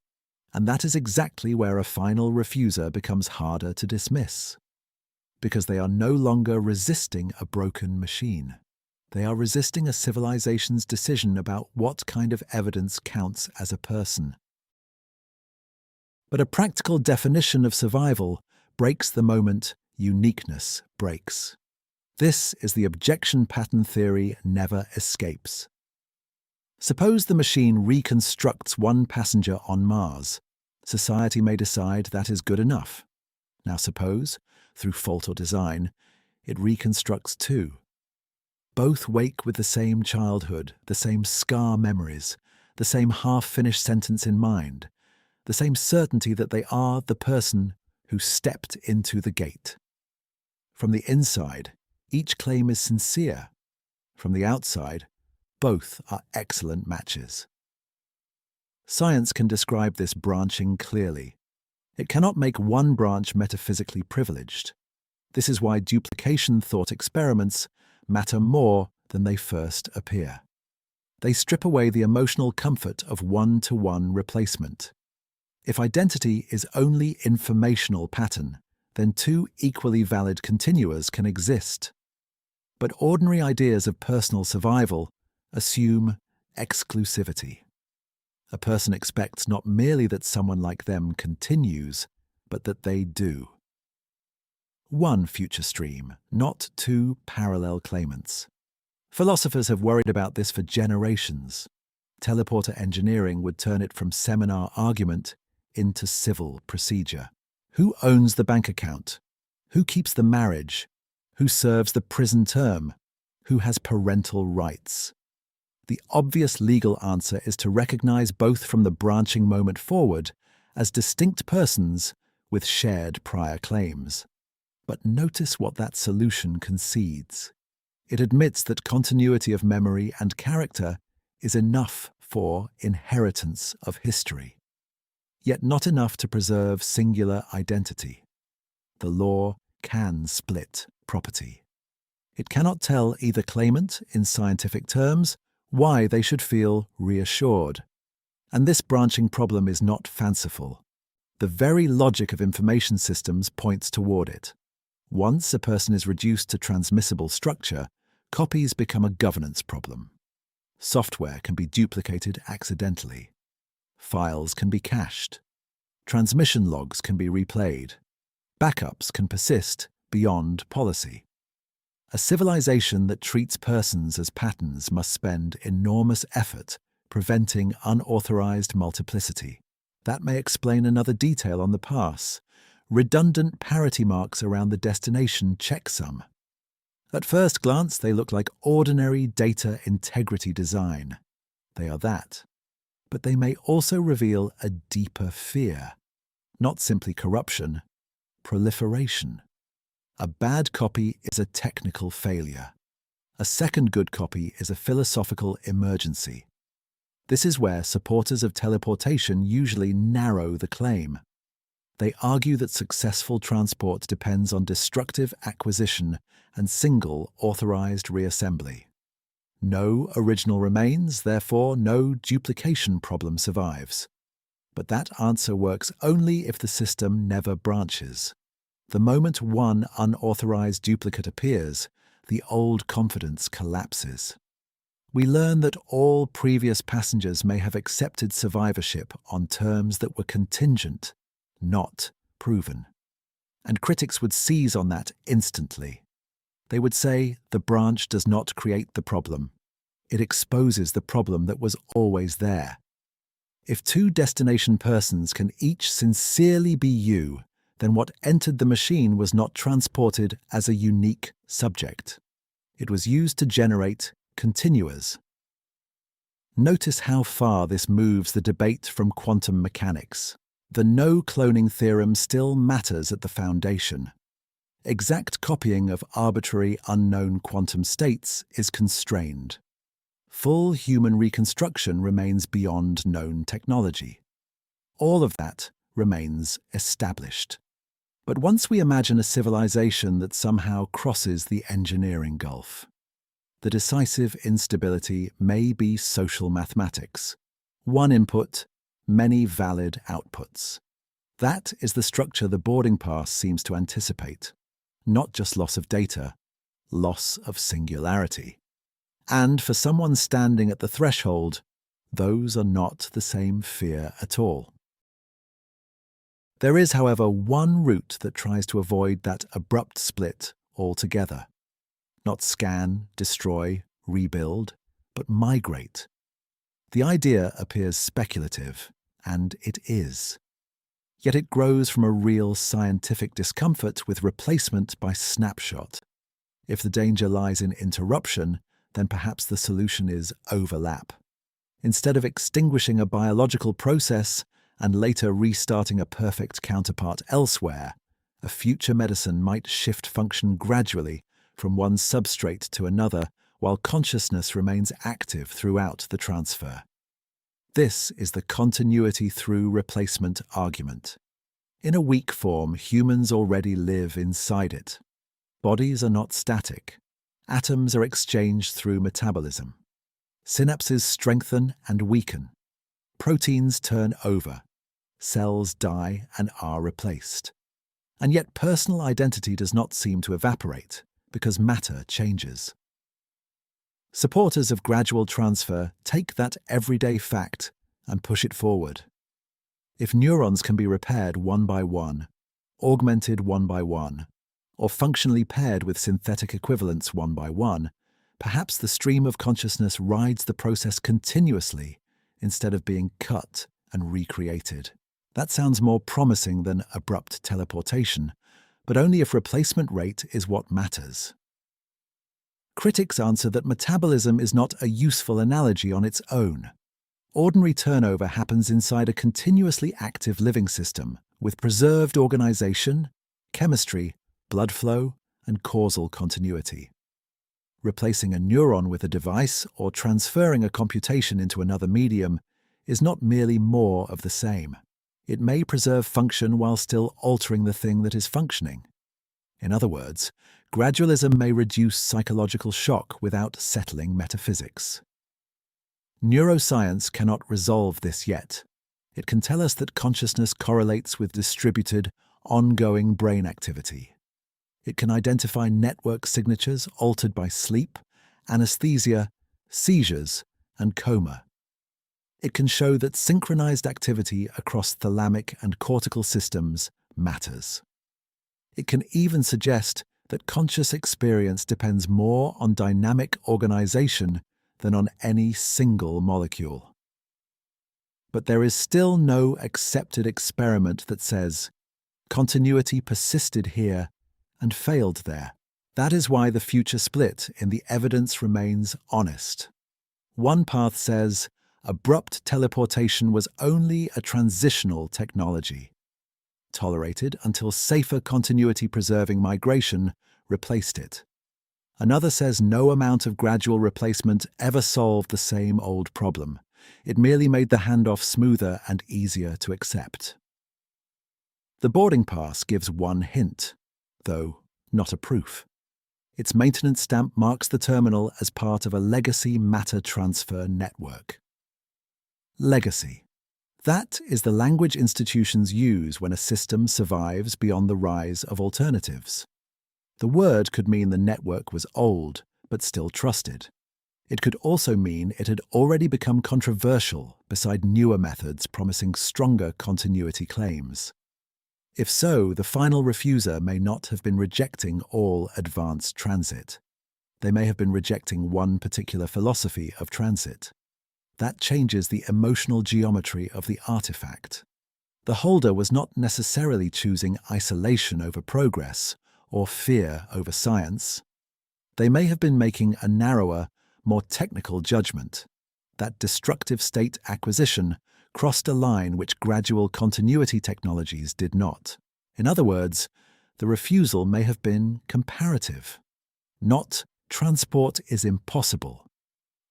And that is exactly where a final refuser becomes harder to dismiss. Because they are no longer resisting a broken machine. They are resisting a civilization's decision about what kind of evidence counts as a person. But a practical definition of survival breaks the moment uniqueness breaks. This is the objection pattern theory never escapes. Suppose the machine reconstructs one passenger on Mars. Society may decide that is good enough. Now suppose, through fault or design, it reconstructs two. Both wake with the same childhood, the same scar memories, the same half-finished sentence in mind, the same certainty that they are the person who stepped into the gate. From the inside, each claim is sincere. From the outside, both are excellent matches. Science can describe this branching clearly. It cannot make one branch metaphysically privileged. This is why duplication thought experiments matter more than they first appear. They strip away the emotional comfort of one-to-one replacement. If identity is only informational pattern, then two equally valid continuas can exist. But ordinary ideas of personal survival assume exclusivity. A person expects not merely that someone like them continues, but that they do. One future stream, not two parallel claimants. Philosophers have worried about this for generations. Teleporter engineering would turn it from seminar argument into civil procedure. Who owns the bank account? Who keeps the marriage? Who serves the prison term? Who has parental rights? The obvious legal answer is to recognize both from the branching moment forward as distinct persons with shared prior claims. But notice what that solution concedes. It admits that continuity of memory and character is enough for inheritance of history, yet not enough to preserve singular identity. The law can split property. It cannot tell either claimant, in scientific terms, why they should feel reassured. And this branching problem is not fanciful. The very logic of information systems points toward it. Once a person is reduced to transmissible structure, copies become a governance problem. Software can be duplicated accidentally. Files can be cached. Transmission logs can be replayed. Backups can persist beyond policy. A civilization that treats persons as patterns must spend enormous effort preventing unauthorized multiplicity. That may explain another detail on the pass. Redundant parity marks around the destination checksum. At first glance, they look like ordinary data integrity design. They are that. But they may also reveal a deeper fear. Not simply corruption, proliferation. A bad copy is a technical failure. A second good copy is a philosophical emergency. This is where supporters of teleportation usually narrow the claim. They argue that successful transport depends on destructive acquisition and single authorized reassembly. No original remains, therefore no duplication problem survives. But that answer works only if the system never branches. The moment one unauthorized duplicate appears, the old confidence collapses. We learn that all previous passengers may have accepted survivorship on terms that were contingent, not proven. And critics would seize on that instantly. They would say the branch does not create the problem. It exposes the problem that was always there. If two destination persons can each sincerely be you, then what entered the machine was not transported as a unique subject. It was used to generate continuas. Notice how far this moves the debate from quantum mechanics. The no-cloning theorem still matters at the foundation. Exact copying of arbitrary, unknown quantum states is constrained. Full human reconstruction remains beyond known technology. All of that remains established. But once we imagine a civilization that somehow crosses the engineering gulf, the decisive instability may be social mathematics. One input, many valid outputs. That is the structure the boarding pass seems to anticipate. Not just loss of data, loss of singularity. And for someone standing at the threshold, those are not the same fear at all. There is, however, one route that tries to avoid that abrupt split altogether. Not scan, destroy, rebuild, but migrate. The idea appears speculative, and it is. Yet it grows from a real scientific discomfort with replacement by snapshot. If the danger lies in interruption, then perhaps the solution is overlap. Instead of extinguishing a biological process and later restarting a perfect counterpart elsewhere, a future medicine might shift function gradually from one substrate to another while consciousness remains active throughout the transfer. This is the continuity through replacement argument. In a weak form, humans already live inside it. Bodies are not static. Atoms are exchanged through metabolism. Synapses strengthen and weaken. Proteins turn over. Cells die and are replaced. And yet personal identity does not seem to evaporate, because matter changes. Supporters of gradual transfer take that everyday fact and push it forward. If neurons can be repaired one by one, augmented one by one, or functionally paired with synthetic equivalents one by one, perhaps the stream of consciousness rides the process continuously instead of being cut and recreated. That sounds more promising than abrupt teleportation, but only if replacement rate is what matters. Critics answer that metabolism is not a useful analogy on its own. Ordinary turnover happens inside a continuously active living system with preserved organization, chemistry, blood flow, and causal continuity. Replacing a neuron with a device or transferring a computation into another medium is not merely more of the same. It may preserve function while still altering the thing that is functioning. In other words, gradualism may reduce psychological shock without settling metaphysics. Neuroscience cannot resolve this yet. It can tell us that consciousness correlates with distributed, ongoing brain activity. It can identify network signatures altered by sleep, anesthesia, seizures, and coma. It can show that synchronized activity across thalamic and cortical systems matters. It can even suggest that conscious experience depends more on dynamic organization than on any single molecule. But there is still no accepted experiment that says continuity persisted here and failed there. That is why the future split in the evidence remains honest. One path says abrupt teleportation was only a transitional technology, tolerated until safer continuity-preserving migration replaced it. Another says no amount of gradual replacement ever solved the same old problem. It merely made the handoff smoother and easier to accept. The boarding pass gives one hint, though not a proof. Its maintenance stamp marks the terminal as part of a legacy matter transfer network. Legacy. That is the language institutions use when a system survives beyond the rise of alternatives. The word could mean the network was old, but still trusted. It could also mean it had already become controversial beside newer methods promising stronger continuity claims. If so, the final refuser may not have been rejecting all advanced transit. They may have been rejecting one particular philosophy of transit. That changes the emotional geometry of the artifact. The holder was not necessarily choosing isolation over progress or fear over science. They may have been making a narrower, more technical judgment. That destructive state acquisition crossed a line which gradual continuity technologies did not. In other words, The refusal may have been comparative, not transport is impossible.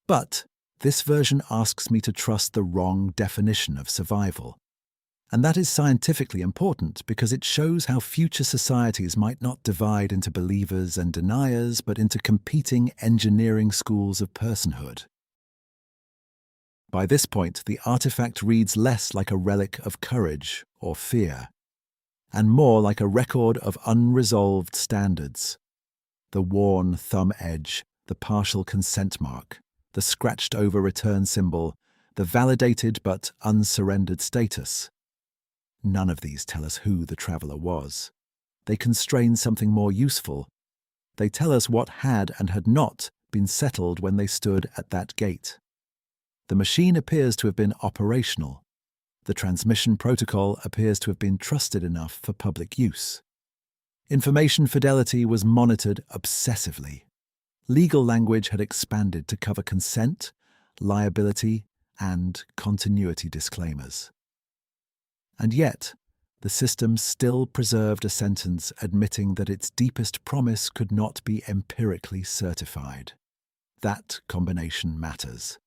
But this version asks me to trust the wrong definition of survival. And that is scientifically important because it shows how future societies might not divide into believers and deniers, but into competing engineering schools of personhood. By this point, the artifact reads less like a relic of courage or fear, and more like a record of unresolved standards. The worn thumb edge, the partial consent mark, the scratched-over return symbol, the validated but unsurrendered status. None of these tell us who the traveller was. They constrain something more useful. They tell us what had and had not been settled when they stood at that gate. The machine appears to have been operational. The transmission protocol appears to have been trusted enough for public use. Information fidelity was monitored obsessively. Legal language had expanded to cover consent, liability, and continuity disclaimers. And yet, the system still preserved a sentence admitting that its deepest promise could not be empirically certified. That combination matters.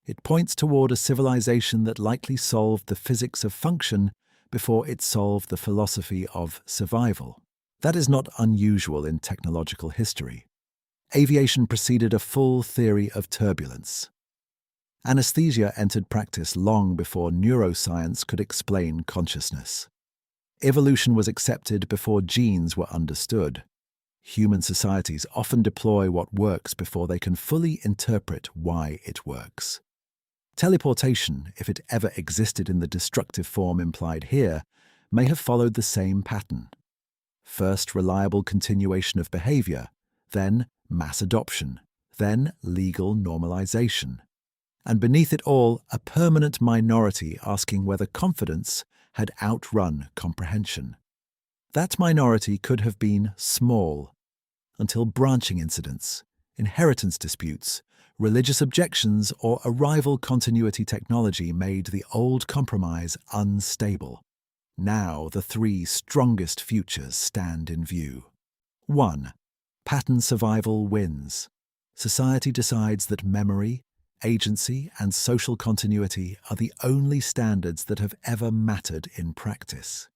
It points toward a civilization that likely solved the physics of function before it solved the philosophy of survival. That is not unusual in technological history. Aviation preceded a full theory of turbulence. Anesthesia entered practice long before neuroscience could explain consciousness. Evolution was accepted before genes were understood. Human societies often deploy what works before they can fully interpret why it works. Teleportation, if it ever existed in the destructive form implied here, may have followed the same pattern. First, reliable continuation of behavior, then mass adoption, then legal normalization. And beneath it all, a permanent minority asking whether confidence had outrun comprehension. That minority could have been small, until branching incidents, inheritance disputes, religious objections, or a rival continuity technology made the old compromise unstable. Now the three strongest futures stand in view. 1. Pattern survival wins. Society decides that memory, agency, and social continuity are the only standards that have ever mattered in practice.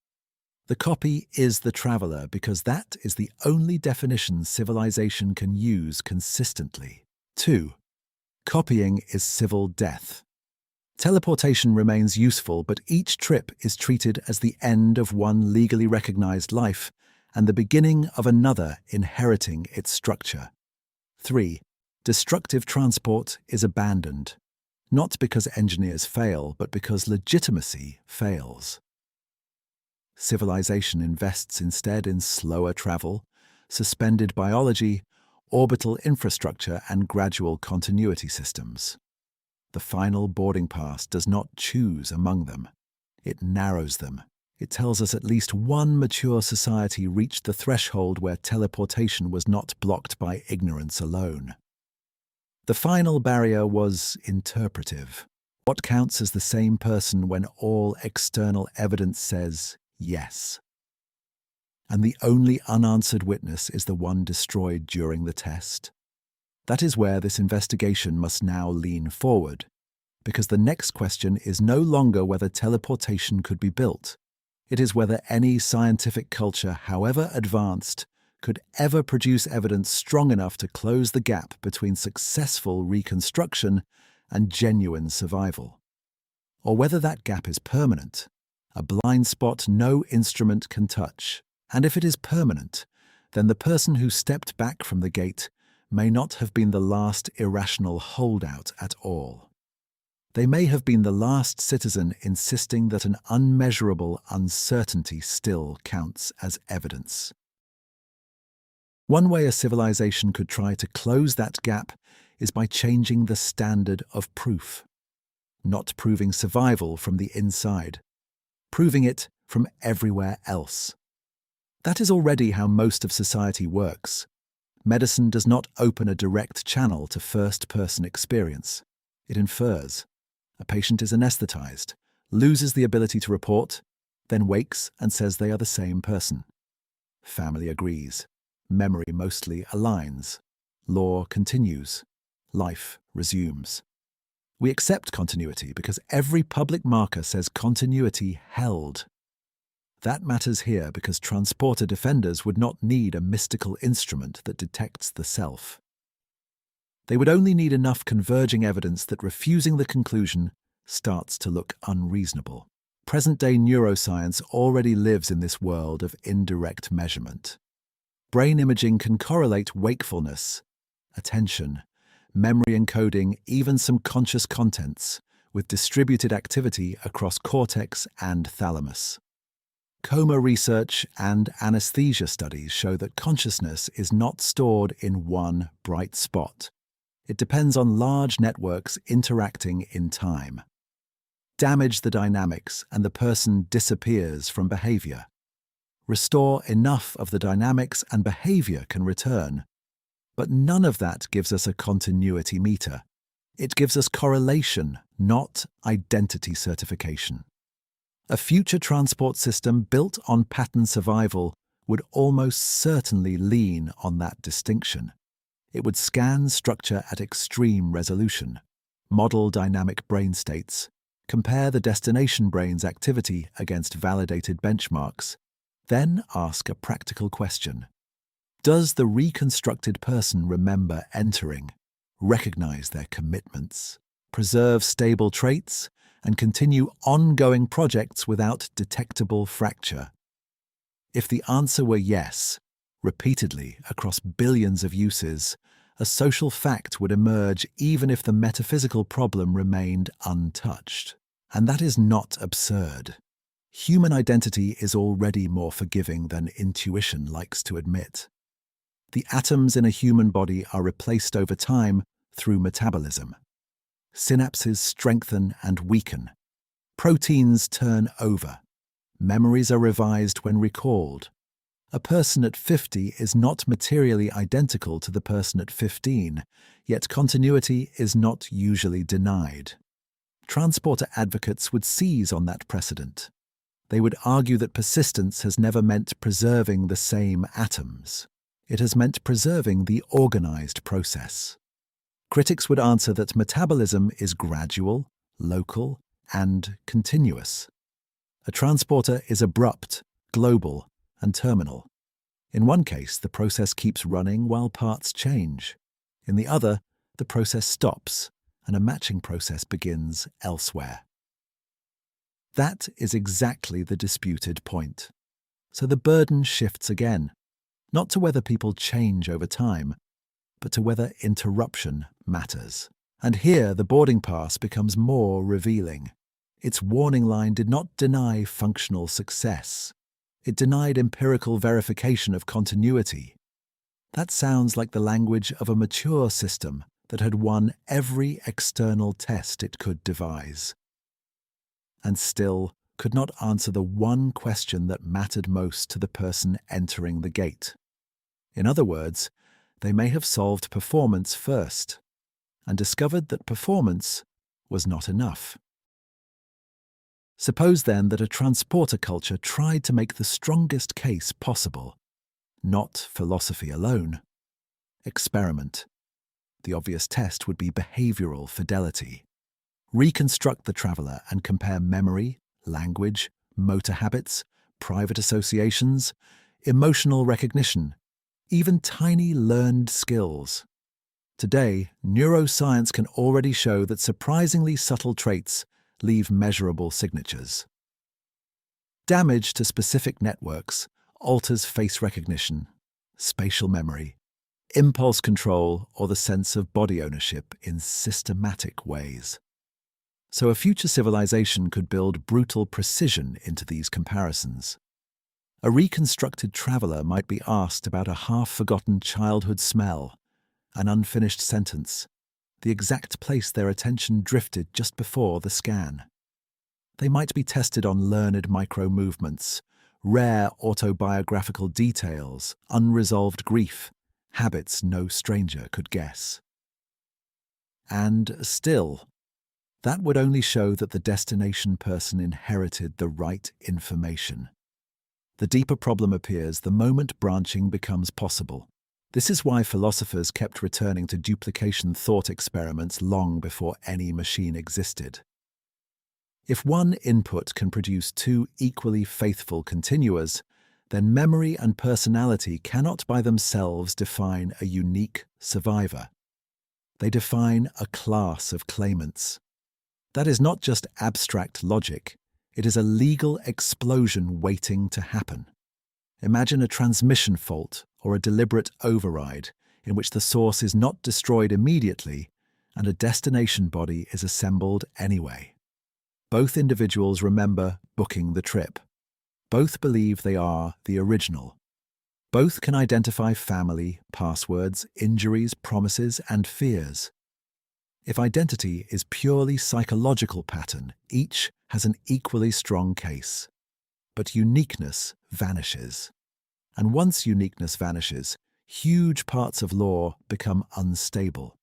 The copy is the traveller because that is the only definition civilization can use consistently. 2. Copying is civil death. Teleportation remains useful, but each trip is treated as the end of one legally recognized life and the beginning of another inheriting its structure. 3. Destructive transport is abandoned, not because engineers fail, but because legitimacy fails. Civilization invests instead in slower travel, suspended biology, orbital infrastructure, and gradual continuity systems. The final boarding pass does not choose among them. It narrows them. It tells us at least one mature society reached the threshold where teleportation was not blocked by ignorance alone. The final barrier was interpretive. What counts as the same person when all external evidence says yes? And the only unanswered witness is the one destroyed during the test. That is where this investigation must now lean forward, because the next question is no longer whether teleportation could be built. It is whether any scientific culture, however advanced, could ever produce evidence strong enough to close the gap between successful reconstruction and genuine survival. Or whether that gap is permanent, a blind spot no instrument can touch. And if it is permanent, then the person who stepped back from the gate may not have been the last irrational holdout at all. They may have been the last citizen insisting that an unmeasurable uncertainty still counts as evidence. One way a civilization could try to close that gap is by changing the standard of proof. Not proving survival from the inside, proving it from everywhere else. That is already how most of society works. Medicine does not open a direct channel to first-person experience. It infers. A patient is anesthetized, loses the ability to report, then wakes and says they are the same person. Family agrees. Memory mostly aligns. Law continues. Life resumes. We accept continuity because every public marker says continuity held. That matters here because transporter defenders would not need a mystical instrument that detects the self. They would only need enough converging evidence that refusing the conclusion starts to look unreasonable. Present-day neuroscience already lives in this world of indirect measurement. Brain imaging can correlate wakefulness, attention, memory encoding, even some conscious contents, with distributed activity across cortex and thalamus. Coma research and anesthesia studies show that consciousness is not stored in one bright spot. It depends on large networks interacting in time. Damage the dynamics and the person disappears from behavior. Restore enough of the dynamics and behavior can return. But none of that gives us a continuity meter. It gives us correlation, not identity certification. A future transport system built on pattern survival would almost certainly lean on that distinction. It would scan structure at extreme resolution, model dynamic brain states, compare the destination brain's activity against validated benchmarks, then ask a practical question. Does the reconstructed person remember entering, recognize their commitments, preserve stable traits, and continue ongoing projects without detectable fracture? If the answer were yes, repeatedly across billions of uses, a social fact would emerge even if the metaphysical problem remained untouched. And that is not absurd. Human identity is already more forgiving than intuition likes to admit. The atoms in a human body are replaced over time through metabolism. Synapses strengthen and weaken. Proteins turn over. Memories are revised when recalled. A person at 50 is not materially identical to the person at 15, yet continuity is not usually denied. Transporter advocates would seize on that precedent. They would argue that persistence has never meant preserving the same atoms. It has meant preserving the organized process. Critics would answer that metabolism is gradual, local, and continuous. A transporter is abrupt, global, and terminal. In one case, the process keeps running while parts change. In the other, the process stops, and a matching process begins elsewhere. That is exactly the disputed point. So the burden shifts again, not to whether people change over time, but to whether interruption matters. And here the boarding pass becomes more revealing. Its warning line did not deny functional success. It denied empirical verification of continuity. That sounds like the language of a mature system that had won every external test it could devise, and still could not answer the one question that mattered most to the person entering the gate. In other words, they may have solved performance first, and discovered that performance was not enough. Suppose then that a transporter culture tried to make the strongest case possible, not philosophy alone. Experiment. The obvious test would be behavioral fidelity. Reconstruct the traveler and compare memory, language, motor habits, private associations, emotional recognition, even tiny learned skills. Today, neuroscience can already show that surprisingly subtle traits leave measurable signatures. Damage to specific networks alters face recognition, spatial memory, impulse control, or the sense of body ownership in systematic ways. So a future civilization could build brutal precision into these comparisons. A reconstructed traveler might be asked about a half-forgotten childhood smell, an unfinished sentence, the exact place their attention drifted just before the scan. They might be tested on learned micro-movements, rare autobiographical details, unresolved grief, habits no stranger could guess. And still, that would only show that the destination person inherited the right information. The deeper problem appears the moment branching becomes possible. This is why philosophers kept returning to duplication thought experiments long before any machine existed. If one input can produce two equally faithful continuas, then memory and personality cannot by themselves define a unique survivor. They define a class of claimants. That is not just abstract logic, it is a legal explosion waiting to happen. Imagine a transmission fault or a deliberate override in which the source is not destroyed immediately and a destination body is assembled anyway. Both individuals remember booking the trip. Both believe they are the original. Both can identify family, passwords, injuries, promises, and fears. If identity is purely psychological pattern, each has an equally strong case. But uniqueness vanishes. And once uniqueness vanishes, huge parts of law become unstable.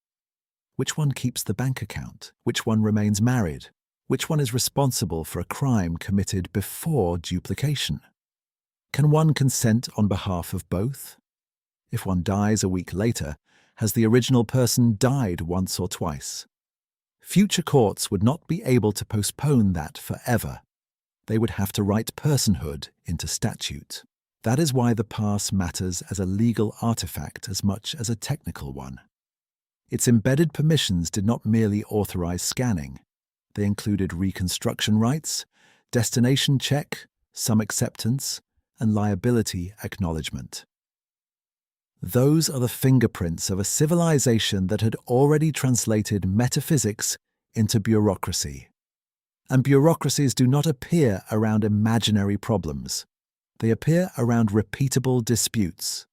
Which one keeps the bank account? Which one remains married? Which one is responsible for a crime committed before duplication? Can one consent on behalf of both? If one dies a week later, has the original person died once or twice? Future courts would not be able to postpone that forever. They would have to write personhood into statute. That is why the past matters as a legal artifact as much as a technical one. Its embedded permissions did not merely authorize scanning. They included reconstruction rights, destination check, some acceptance, and liability acknowledgement. Those are the fingerprints of a civilization that had already translated metaphysics into bureaucracy. And bureaucracies do not appear around imaginary problems. They appear around repeatable disputes.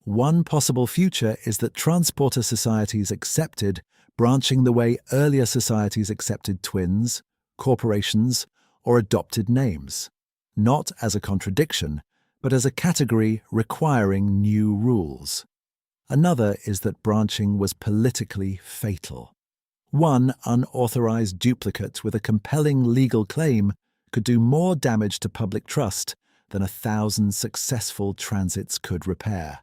One possible future is that transporter societies accepted branching the way earlier societies accepted twins, corporations, or adopted names, not as a contradiction, but as a category requiring new rules. Another is that branching was politically fatal. One unauthorized duplicate with a compelling legal claim could do more damage to public trust than 1,000 successful transits could repair.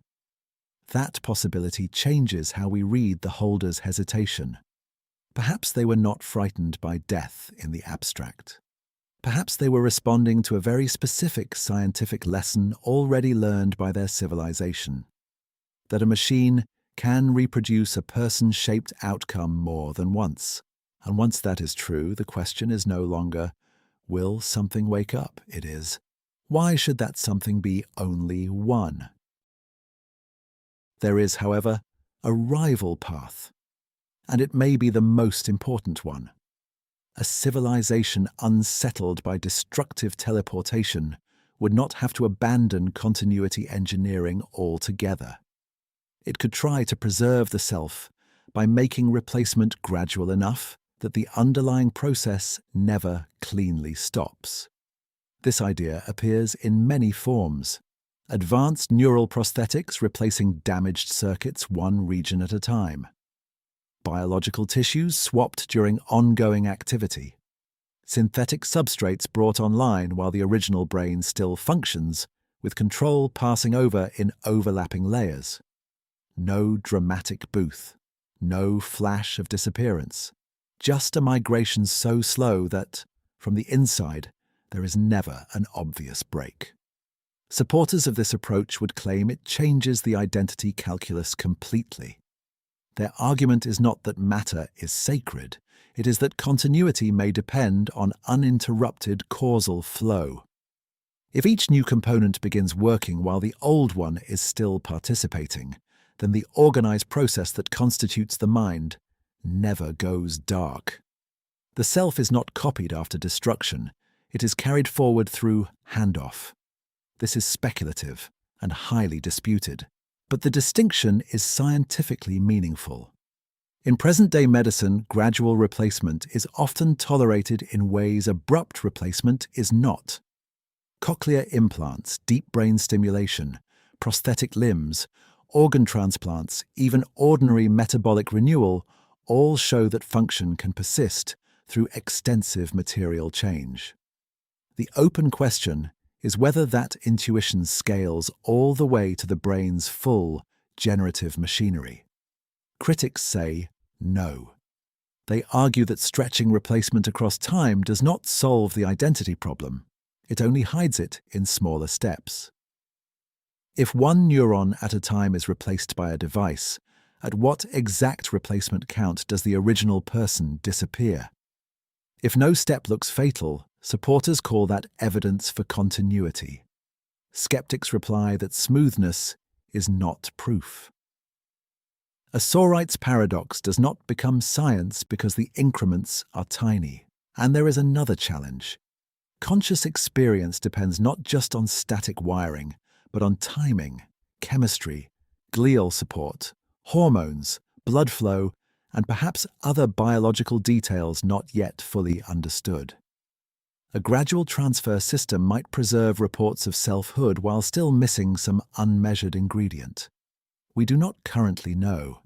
That possibility changes how we read the holder's hesitation. Perhaps they were not frightened by death in the abstract. Perhaps they were responding to a very specific scientific lesson already learned by their civilization. That a machine can reproduce a person-shaped outcome more than once. And once that is true, the question is no longer, will something wake up? It is, why should that something be only one? There is, however, a rival path, and it may be the most important one. A civilization unsettled by destructive teleportation would not have to abandon continuity engineering altogether. It could try to preserve the self by making replacement gradual enough that the underlying process never cleanly stops. This idea appears in many forms. Advanced neural prosthetics replacing damaged circuits one region at a time. Biological tissues swapped during ongoing activity. Synthetic substrates brought online while the original brain still functions, with control passing over in overlapping layers. No dramatic booth, no flash of disappearance, just a migration so slow that, from the inside, there is never an obvious break. Supporters of this approach would claim it changes the identity calculus completely. Their argument is not that matter is sacred, it is that continuity may depend on uninterrupted causal flow. If each new component begins working while the old one is still participating, then the organized process that constitutes the mind never goes dark. The self is not copied after destruction, it is carried forward through handoff. This is speculative and highly disputed, but the distinction is scientifically meaningful. In present-day medicine, gradual replacement is often tolerated in ways abrupt replacement is not. Cochlear implants, deep brain stimulation, prosthetic limbs, organ transplants, even ordinary metabolic renewal all show that function can persist through extensive material change. The open question is whether that intuition scales all the way to the brain's full generative machinery. Critics say no. They argue that stretching replacement across time does not solve the identity problem. It only hides it in smaller steps. If one neuron at a time is replaced by a device, at what exact replacement count does the original person disappear? If no step looks fatal, supporters call that evidence for continuity. Skeptics reply that smoothness is not proof. A Sorite's paradox does not become science because the increments are tiny. And there is another challenge. Conscious experience depends not just on static wiring, but on timing, chemistry, glial support, hormones, blood flow, and perhaps other biological details not yet fully understood. A gradual transfer system might preserve reports of selfhood while still missing some unmeasured ingredient. We do not currently know.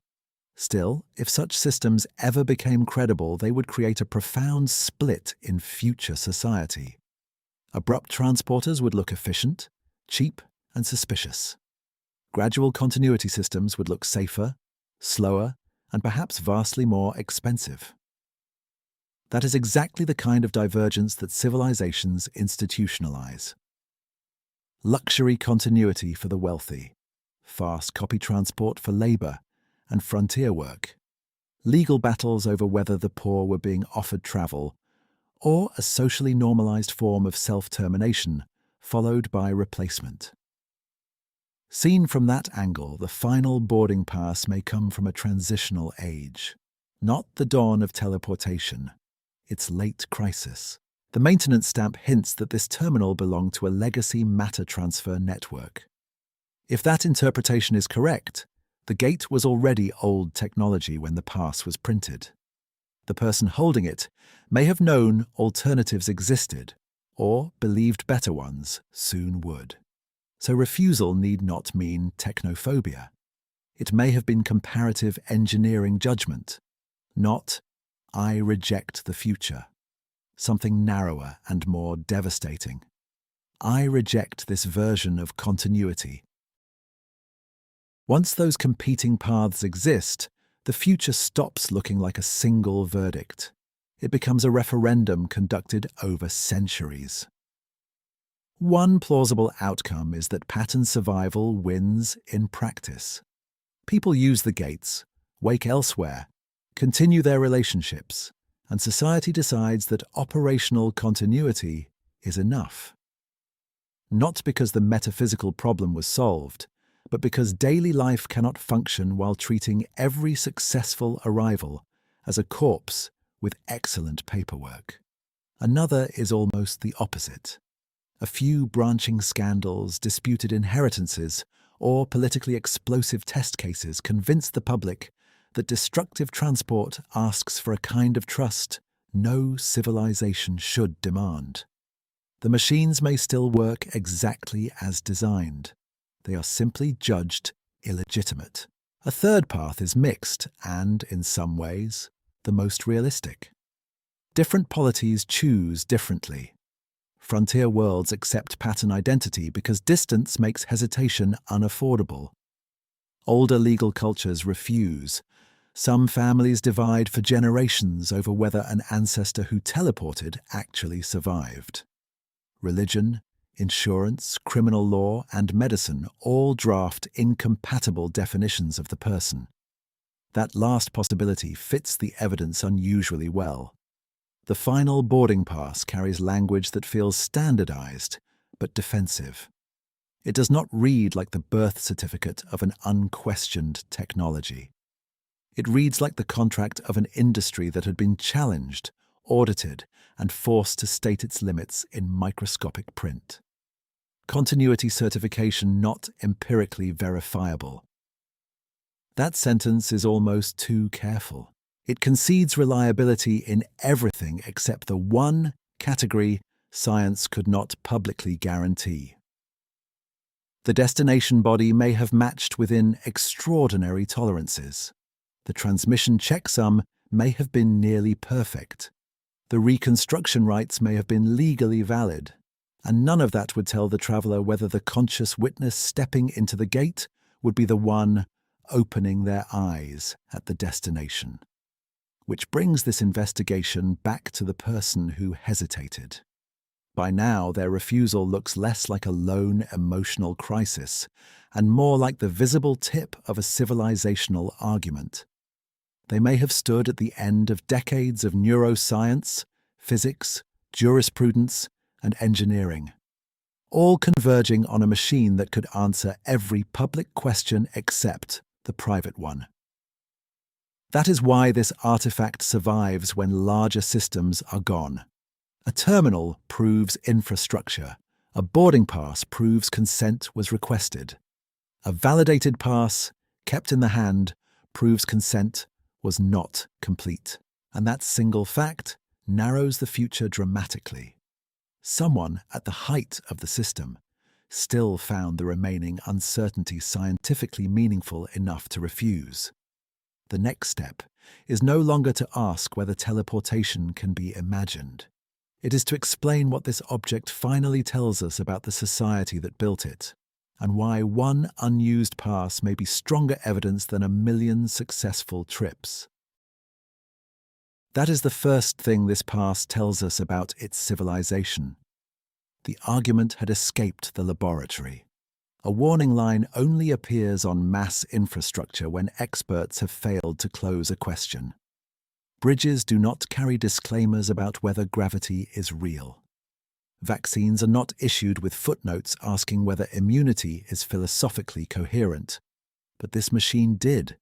Still, if such systems ever became credible, they would create a profound split in future society. Abrupt transporters would look efficient, cheap, and suspicious. Gradual continuity systems would look safer, slower, and perhaps vastly more expensive. That is exactly the kind of divergence that civilizations institutionalize. Luxury continuity for the wealthy, fast copy transport for labor, and frontier work, legal battles over whether the poor were being offered travel, or a socially normalized form of self-termination, followed by replacement. Seen from that angle, the final boarding pass may come from a transitional age, not the dawn of teleportation, its late crisis. The maintenance stamp hints that this terminal belonged to a legacy matter transfer network. If that interpretation is correct, the gate was already old technology when the pass was printed. The person holding it may have known alternatives existed, or believed better ones soon would. So refusal need not mean technophobia. It may have been comparative engineering judgment, not "I reject the future," something narrower and more devastating. I reject this version of continuity. Once those competing paths exist, the future stops looking like a single verdict. It becomes a referendum conducted over centuries. One plausible outcome is that pattern survival wins in practice. People use the gates, wake elsewhere, continue their relationships, and society decides that operational continuity is enough. Not because the metaphysical problem was solved, but because daily life cannot function while treating every successful arrival as a corpse with excellent paperwork. Another is almost the opposite. A few branching scandals, disputed inheritances, or politically explosive test cases convince the public that destructive transport asks for a kind of trust no civilization should demand. The machines may still work exactly as designed. They are simply judged illegitimate. A third path is mixed and, in some ways, the most realistic. Different polities choose differently. Frontier worlds accept pattern identity because distance makes hesitation unaffordable. Older legal cultures refuse. Some families divide for generations over whether an ancestor who teleported actually survived. Religion, insurance, criminal law, and medicine all draft incompatible definitions of the person. That last possibility fits the evidence unusually well. The final boarding pass carries language that feels standardized, but defensive. It does not read like the birth certificate of an unquestioned technology. It reads like the contract of an industry that had been challenged, audited, and forced to state its limits in microscopic print. Continuity certification not empirically verifiable. That sentence is almost too careful. It concedes reliability in everything except the one category science could not publicly guarantee. The destination body may have matched within extraordinary tolerances. The transmission checksum may have been nearly perfect. The reconstruction rights may have been legally valid. And none of that would tell the traveller whether the conscious witness stepping into the gate would be the one opening their eyes at the destination. Which brings this investigation back to the person who hesitated. By now, their refusal looks less like a lone emotional crisis and more like the visible tip of a civilizational argument. They may have stood at the end of decades of neuroscience, physics, jurisprudence, and engineering, all converging on a machine that could answer every public question except the private one. That is why this artifact survives when larger systems are gone. A terminal proves infrastructure. A boarding pass proves consent was requested. A validated pass, kept in the hand, proves consent was not complete. And that single fact narrows the future dramatically. Someone at the height of the system still found the remaining uncertainty scientifically meaningful enough to refuse. The next step is no longer to ask whether teleportation can be imagined. It is to explain what this object finally tells us about the society that built it, and why one unused pass may be stronger evidence than 1,000,000 successful trips. That is the first thing this pass tells us about its civilization. The argument had escaped the laboratory. A warning line only appears on mass infrastructure when experts have failed to close a question. Bridges do not carry disclaimers about whether gravity is real. Vaccines are not issued with footnotes asking whether immunity is philosophically coherent. But this machine did.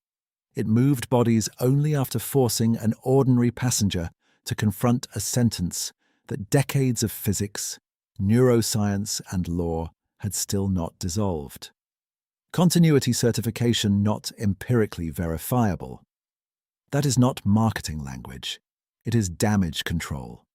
It moved bodies only after forcing an ordinary passenger to confront a sentence that decades of physics, neuroscience, and law had still not dissolved. Continuity certification not empirically verifiable. That is not marketing language. It is damage control.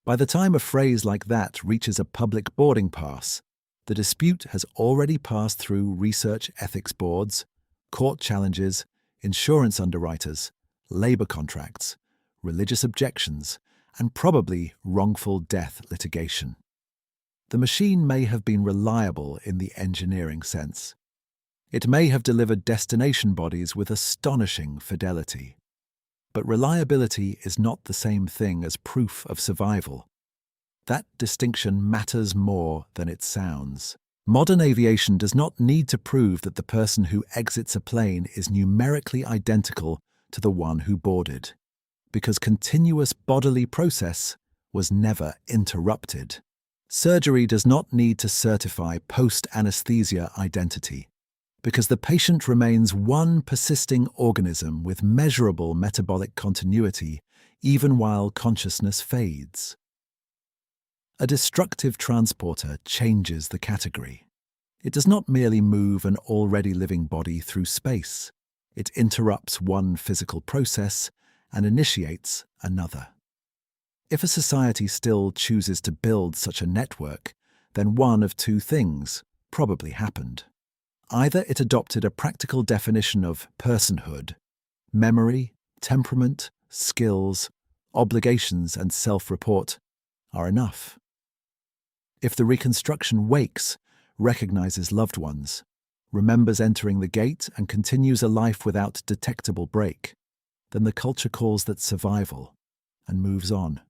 By the time a phrase like that reaches a public boarding pass, the dispute has already passed through research ethics boards, court challenges, insurance underwriters, labor contracts, religious objections, and probably wrongful death litigation. The machine may have been reliable in the engineering sense. It may have delivered destination bodies with astonishing fidelity. But reliability is not the same thing as proof of survival. That distinction matters more than it sounds. Modern aviation does not need to prove that the person who exits a plane is numerically identical to the one who boarded, because continuous bodily process was never interrupted. Surgery does not need to certify post-anesthesia identity, because the patient remains one persisting organism with measurable metabolic continuity even while consciousness fades. A destructive transporter changes the category. It does not merely move an already living body through space. It interrupts one physical process and initiates another. If a society still chooses to build such a network, then one of two things probably happened. Either it adopted a practical definition of personhood, memory, temperament, skills, obligations, and self-report are enough. If the Reconstruction wakes, recognizes loved ones, remembers entering the gate, and continues a life without detectable break, then the culture calls that survival and moves on.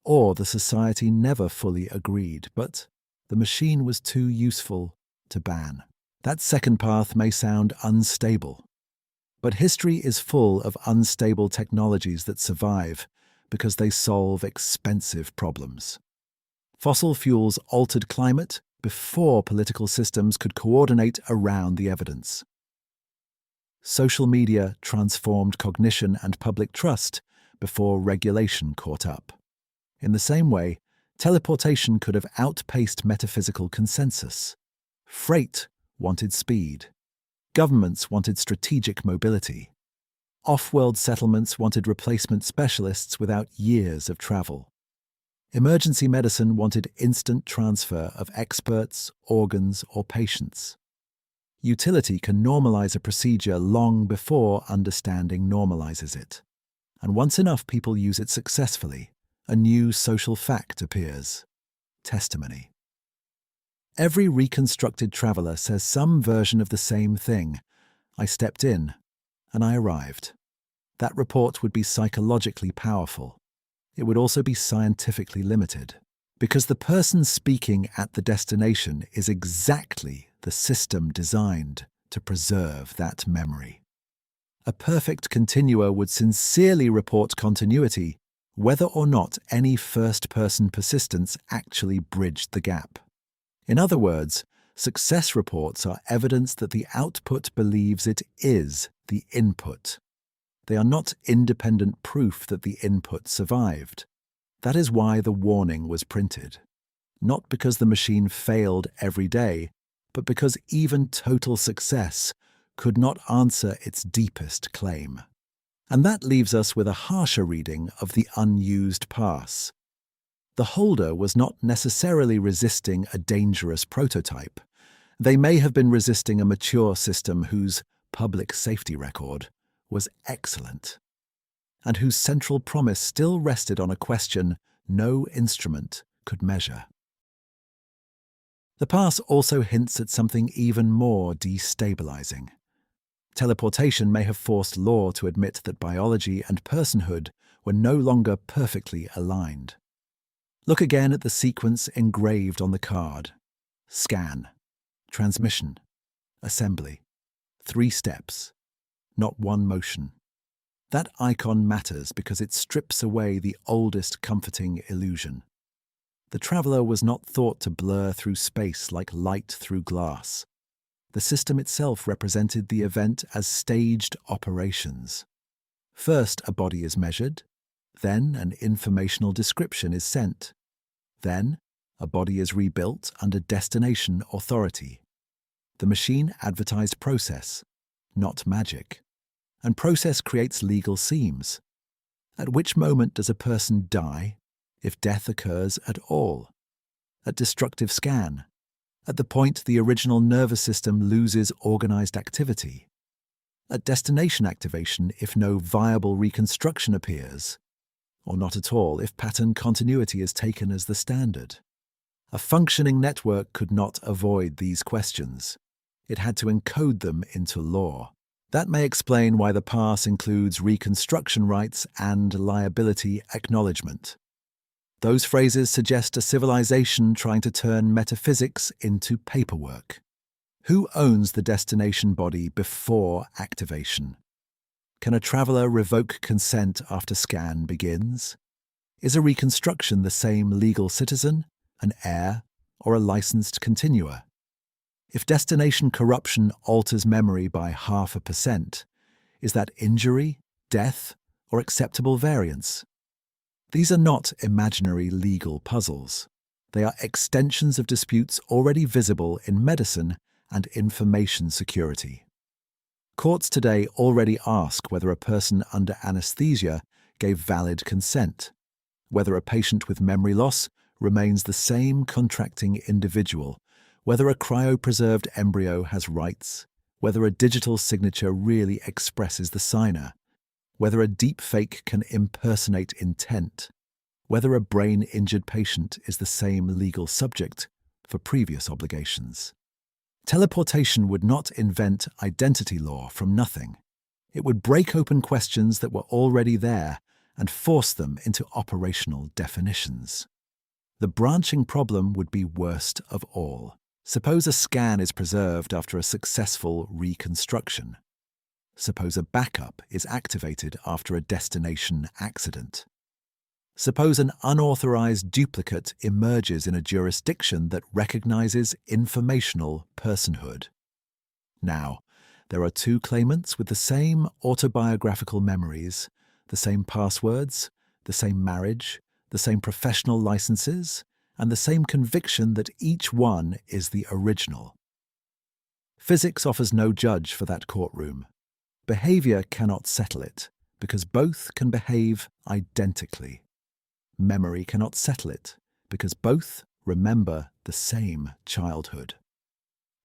Or the society never fully agreed, but the machine was too useful to ban. That second path may sound unstable, but history is full of unstable technologies that survive because they solve expensive problems. Fossil fuels altered climate before political systems could coordinate around the evidence. Social media transformed cognition and public trust before regulation caught up. In the same way, teleportation could have outpaced metaphysical consensus. Freight wanted speed. Governments wanted strategic mobility. Off-world settlements wanted replacement specialists without years of travel. Emergency medicine wanted instant transfer of experts, organs, or patients. Utility can normalize a procedure long before understanding normalizes it. And once enough people use it successfully, a new social fact appears. testimony. Every reconstructed traveler says some version of the same thing. I stepped in, and I arrived. That report would be psychologically powerful. It would also be scientifically limited, because the person speaking at the destination is exactly the system designed to preserve that memory. A perfect continuer would sincerely report continuity, whether or not any first-person persistence actually bridged the gap. In other words, success reports are evidence that the output believes it is the input. They are not independent proof that the input survived. That is why the warning was printed. Not because the machine failed every day, but because even total success could not answer its deepest claim. And that leaves us with a harsher reading of the unused pass. The holder was not necessarily resisting a dangerous prototype. They may have been resisting a mature system whose public safety record was excellent, and whose central promise still rested on a question no instrument could measure. The pass also hints at something even more destabilizing. Teleportation may have forced law to admit that biology and personhood were no longer perfectly aligned. Look again at the sequence engraved on the card. Scan, transmission, assembly. 3 steps, not one motion. That icon matters because it strips away the oldest comforting illusion. The traveler was not thought to blur through space like light through glass. The system itself represented the event as staged operations. First, a body is measured. Then, an informational description is sent. Then, a body is rebuilt under destination authority. The machine advertised process, not magic. And process creates legal seams. At which moment does a person die, if death occurs at all? At destructive scan, at the point the original nervous system loses organized activity. At destination activation if no viable reconstruction appears, or not at all if pattern continuity is taken as the standard. A functioning network could not avoid these questions. It had to encode them into law. That may explain why the pass includes reconstruction rights and liability acknowledgement. Those phrases suggest a civilization trying to turn metaphysics into paperwork. Who owns the destination body before activation? Can a traveler revoke consent after scan begins? Is a reconstruction the same legal citizen, an heir, or a licensed continuer? If destination corruption alters memory by 0.5%, is that injury, death, or acceptable variance? These are not imaginary legal puzzles. They are extensions of disputes already visible in medicine and information security. Courts today already ask whether a person under anesthesia gave valid consent, whether a patient with memory loss remains the same contracting individual, whether a cryopreserved embryo has rights, whether a digital signature really expresses the signer, whether a deepfake can impersonate intent, whether a brain-injured patient is the same legal subject for previous obligations. Teleportation would not invent identity law from nothing. It would break open questions that were already there and force them into operational definitions. The branching problem would be worst of all. Suppose a scan is preserved after a successful reconstruction. Suppose a backup is activated after a destination accident. Suppose an unauthorized duplicate emerges in a jurisdiction that recognizes informational personhood. Now, there are 2 claimants with the same autobiographical memories, the same passwords, the same marriage, the same professional licenses, and the same conviction that each one is the original. Physics offers no judge for that courtroom. Behavior cannot settle it, because both can behave identically. Memory cannot settle it, because both remember the same childhood.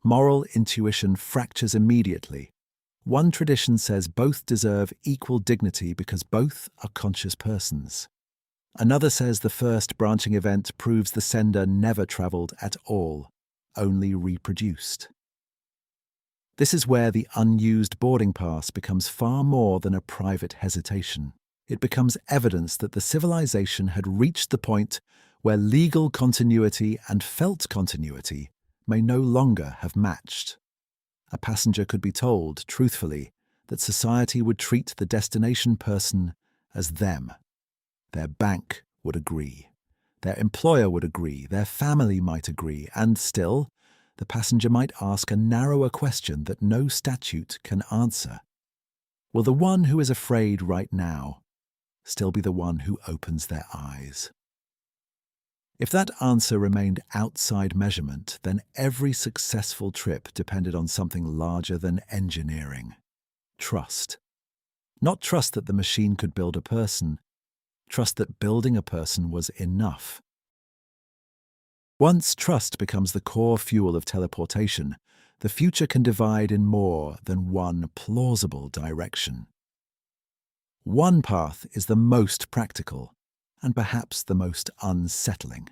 Moral intuition fractures immediately. One tradition says both deserve equal dignity because both are conscious persons. Another says the first branching event proves the sender never traveled at all, only reproduced. This is where the unused boarding pass becomes far more than a private hesitation. It becomes evidence that the civilization had reached the point where legal continuity and felt continuity may no longer have matched. A passenger could be told, truthfully, that society would treat the destination person as them. Their bank would agree. Their employer would agree. Their family might agree. And still, the passenger might ask a narrower question that no statute can answer. Will the one who is afraid right now still be the one who opens their eyes? If that answer remained outside measurement, then every successful trip depended on something larger than engineering. Trust. Not trust that the machine could build a person, trust that building a person was enough. Once trust becomes the core fuel of teleportation, the future can divide in more than one plausible direction. One path is the most practical, and perhaps the most unsettling.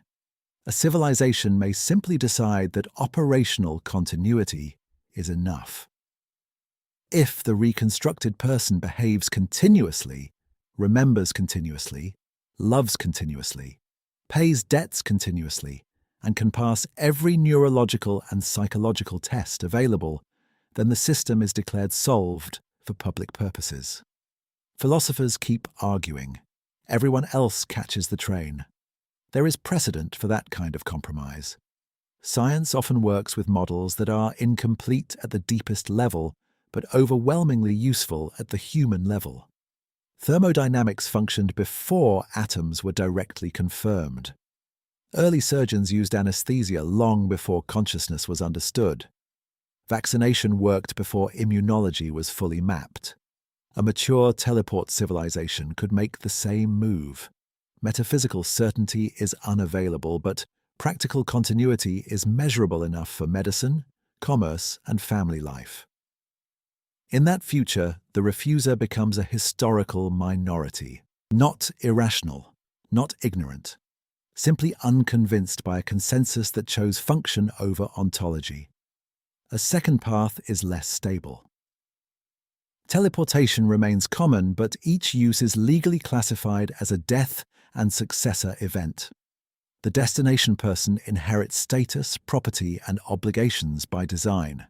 A civilization may simply decide that operational continuity is enough. If the reconstructed person behaves continuously, remembers continuously, loves continuously, pays debts continuously, and can pass every neurological and psychological test available, then the system is declared solved for public purposes. Philosophers keep arguing. Everyone else catches the train. There is precedent for that kind of compromise. Science often works with models that are incomplete at the deepest level, but overwhelmingly useful at the human level. Thermodynamics functioned before atoms were directly confirmed. Early surgeons used anesthesia long before consciousness was understood. Vaccination worked before immunology was fully mapped. A mature teleport civilization could make the same move. Metaphysical certainty is unavailable, but practical continuity is measurable enough for medicine, commerce, and family life. In that future, the refuser becomes a historical minority, not irrational, not ignorant, simply unconvinced by a consensus that chose function over ontology. A second path is less stable. Teleportation remains common, but each use is legally classified as a death and successor event. The destination person inherits status, property, and obligations by design.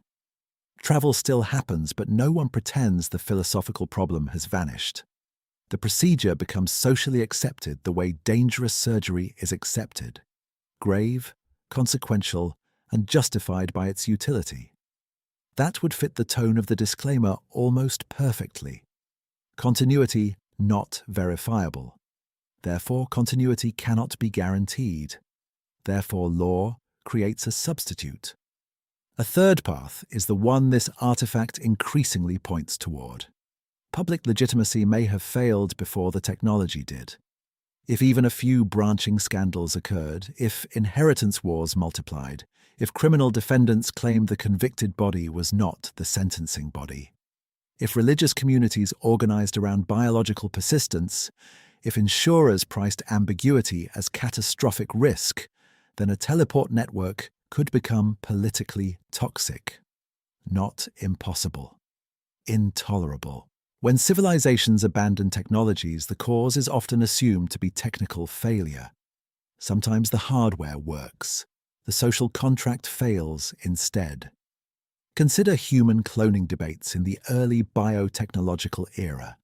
Travel still happens, but no one pretends the philosophical problem has vanished. The procedure becomes socially accepted the way dangerous surgery is accepted, grave, consequential, and justified by its utility. That would fit the tone of the disclaimer almost perfectly. Continuity not verifiable. Therefore, continuity cannot be guaranteed. Therefore, law creates a substitute. A third path is the one this artifact increasingly points toward. Public legitimacy may have failed before the technology did. If even a few branching scandals occurred, if inheritance wars multiplied, if criminal defendants claimed the convicted body was not the sentencing body, if religious communities organized around biological persistence, if insurers priced ambiguity as catastrophic risk, then a teleport network could become politically toxic. Not impossible. Intolerable. When civilizations abandon technologies, the cause is often assumed to be technical failure. Sometimes the hardware works. The social contract fails instead. Consider human cloning debates in the early biotechnological era.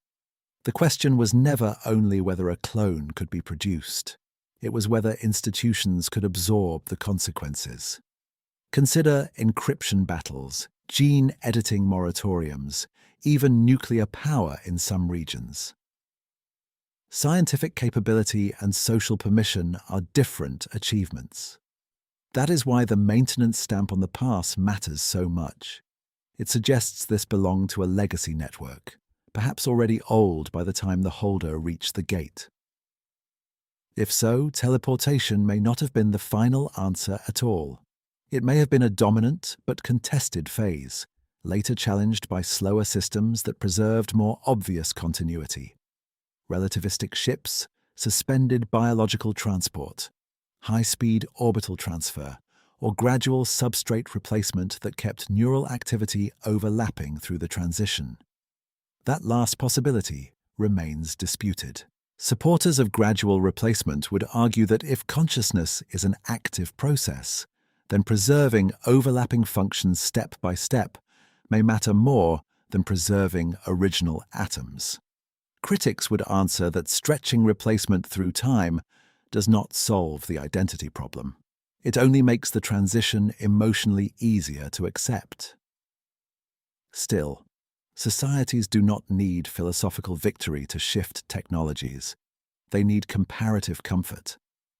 The question was never only whether a clone could be produced. It was whether institutions could absorb the consequences. Consider encryption battles, gene editing moratoriums, even nuclear power in some regions. Scientific capability and social permission are different achievements. That is why the maintenance stamp on the pass matters so much. It suggests this belonged to a legacy network, perhaps already old by the time the holder reached the gate. If so, teleportation may not have been the final answer at all. It may have been a dominant but contested phase, later challenged by slower systems that preserved more obvious continuity. Relativistic ships, suspended biological transport, high-speed orbital transfer, or gradual substrate replacement that kept neural activity overlapping through the transition. That last possibility remains disputed. Supporters of gradual replacement would argue that if consciousness is an active process, then preserving overlapping functions step by step may matter more than preserving original atoms. Critics would answer that stretching replacement through time does not solve the identity problem. It only makes the transition emotionally easier to accept. Still, societies do not need philosophical victory to shift technologies. They need comparative comfort,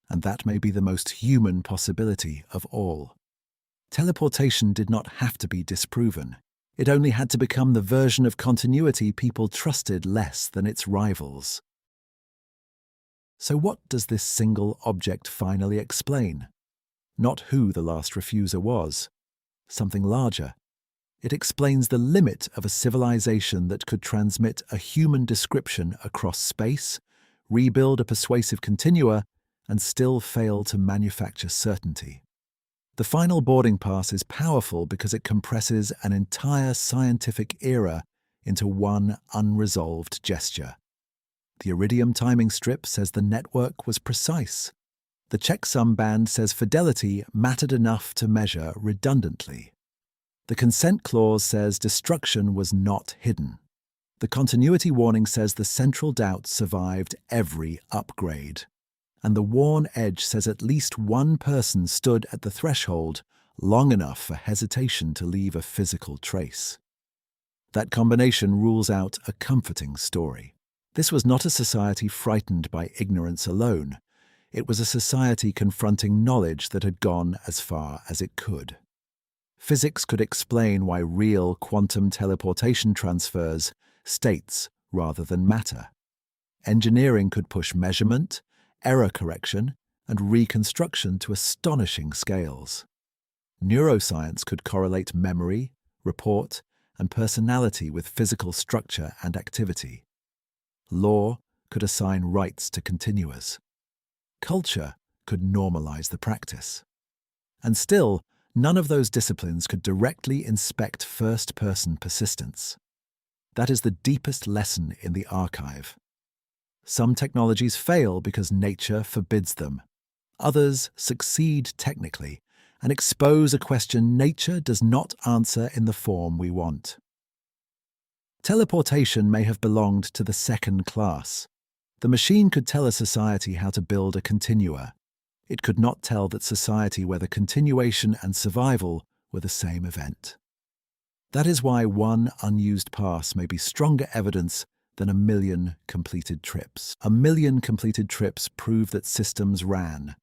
and that may be the most human possibility of all. Teleportation did not have to be disproven. It only had to become the version of continuity people trusted less than its rivals. So what does this single object finally explain? Not who the last refuser was, something larger. It explains the limit of a civilization that could transmit a human description across space, rebuild a persuasive continua, and still fail to manufacture certainty. The final boarding pass is powerful because it compresses an entire scientific era into one unresolved gesture. The iridium timing strip says the network was precise. The checksum band says fidelity mattered enough to measure redundantly. The consent clause says destruction was not hidden. The continuity warning says the central doubt survived every upgrade. And the worn edge says at least one person stood at the threshold long enough for hesitation to leave a physical trace. That combination rules out a comforting story. This was not a society frightened by ignorance alone. It was a society confronting knowledge that had gone as far as it could. Physics could explain why real quantum teleportation transfers states rather than matter. Engineering could push measurement, error correction, and reconstruction to astonishing scales. Neuroscience could correlate memory, report, and personality with physical structure and activity. Law could assign rights to continuas. Culture could normalize the practice. And still, none of those disciplines could directly inspect first-person persistence. That is the deepest lesson in the archive. Some technologies fail because nature forbids them. Others succeed technically and expose a question nature does not answer in the form we want. Teleportation may have belonged to the second class. The machine could tell a society how to build a continua. It could not tell that society whether continuation and survival were the same event. That is why one unused pass may be stronger evidence than 1 million completed trips. 1 million completed trips prove that systems ran,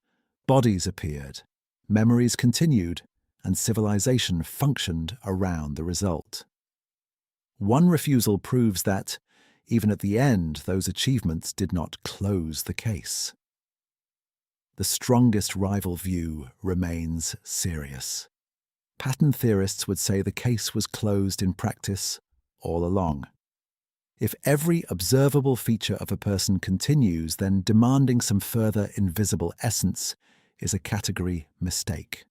bodies appeared, memories continued, and civilization functioned around the result. One refusal proves that, even at the end, those achievements did not close the case. The strongest rival view remains serious. Pattern theorists would say the case was closed in practice all along. If every observable feature of a person continues, then demanding some further invisible essence is a category mistake.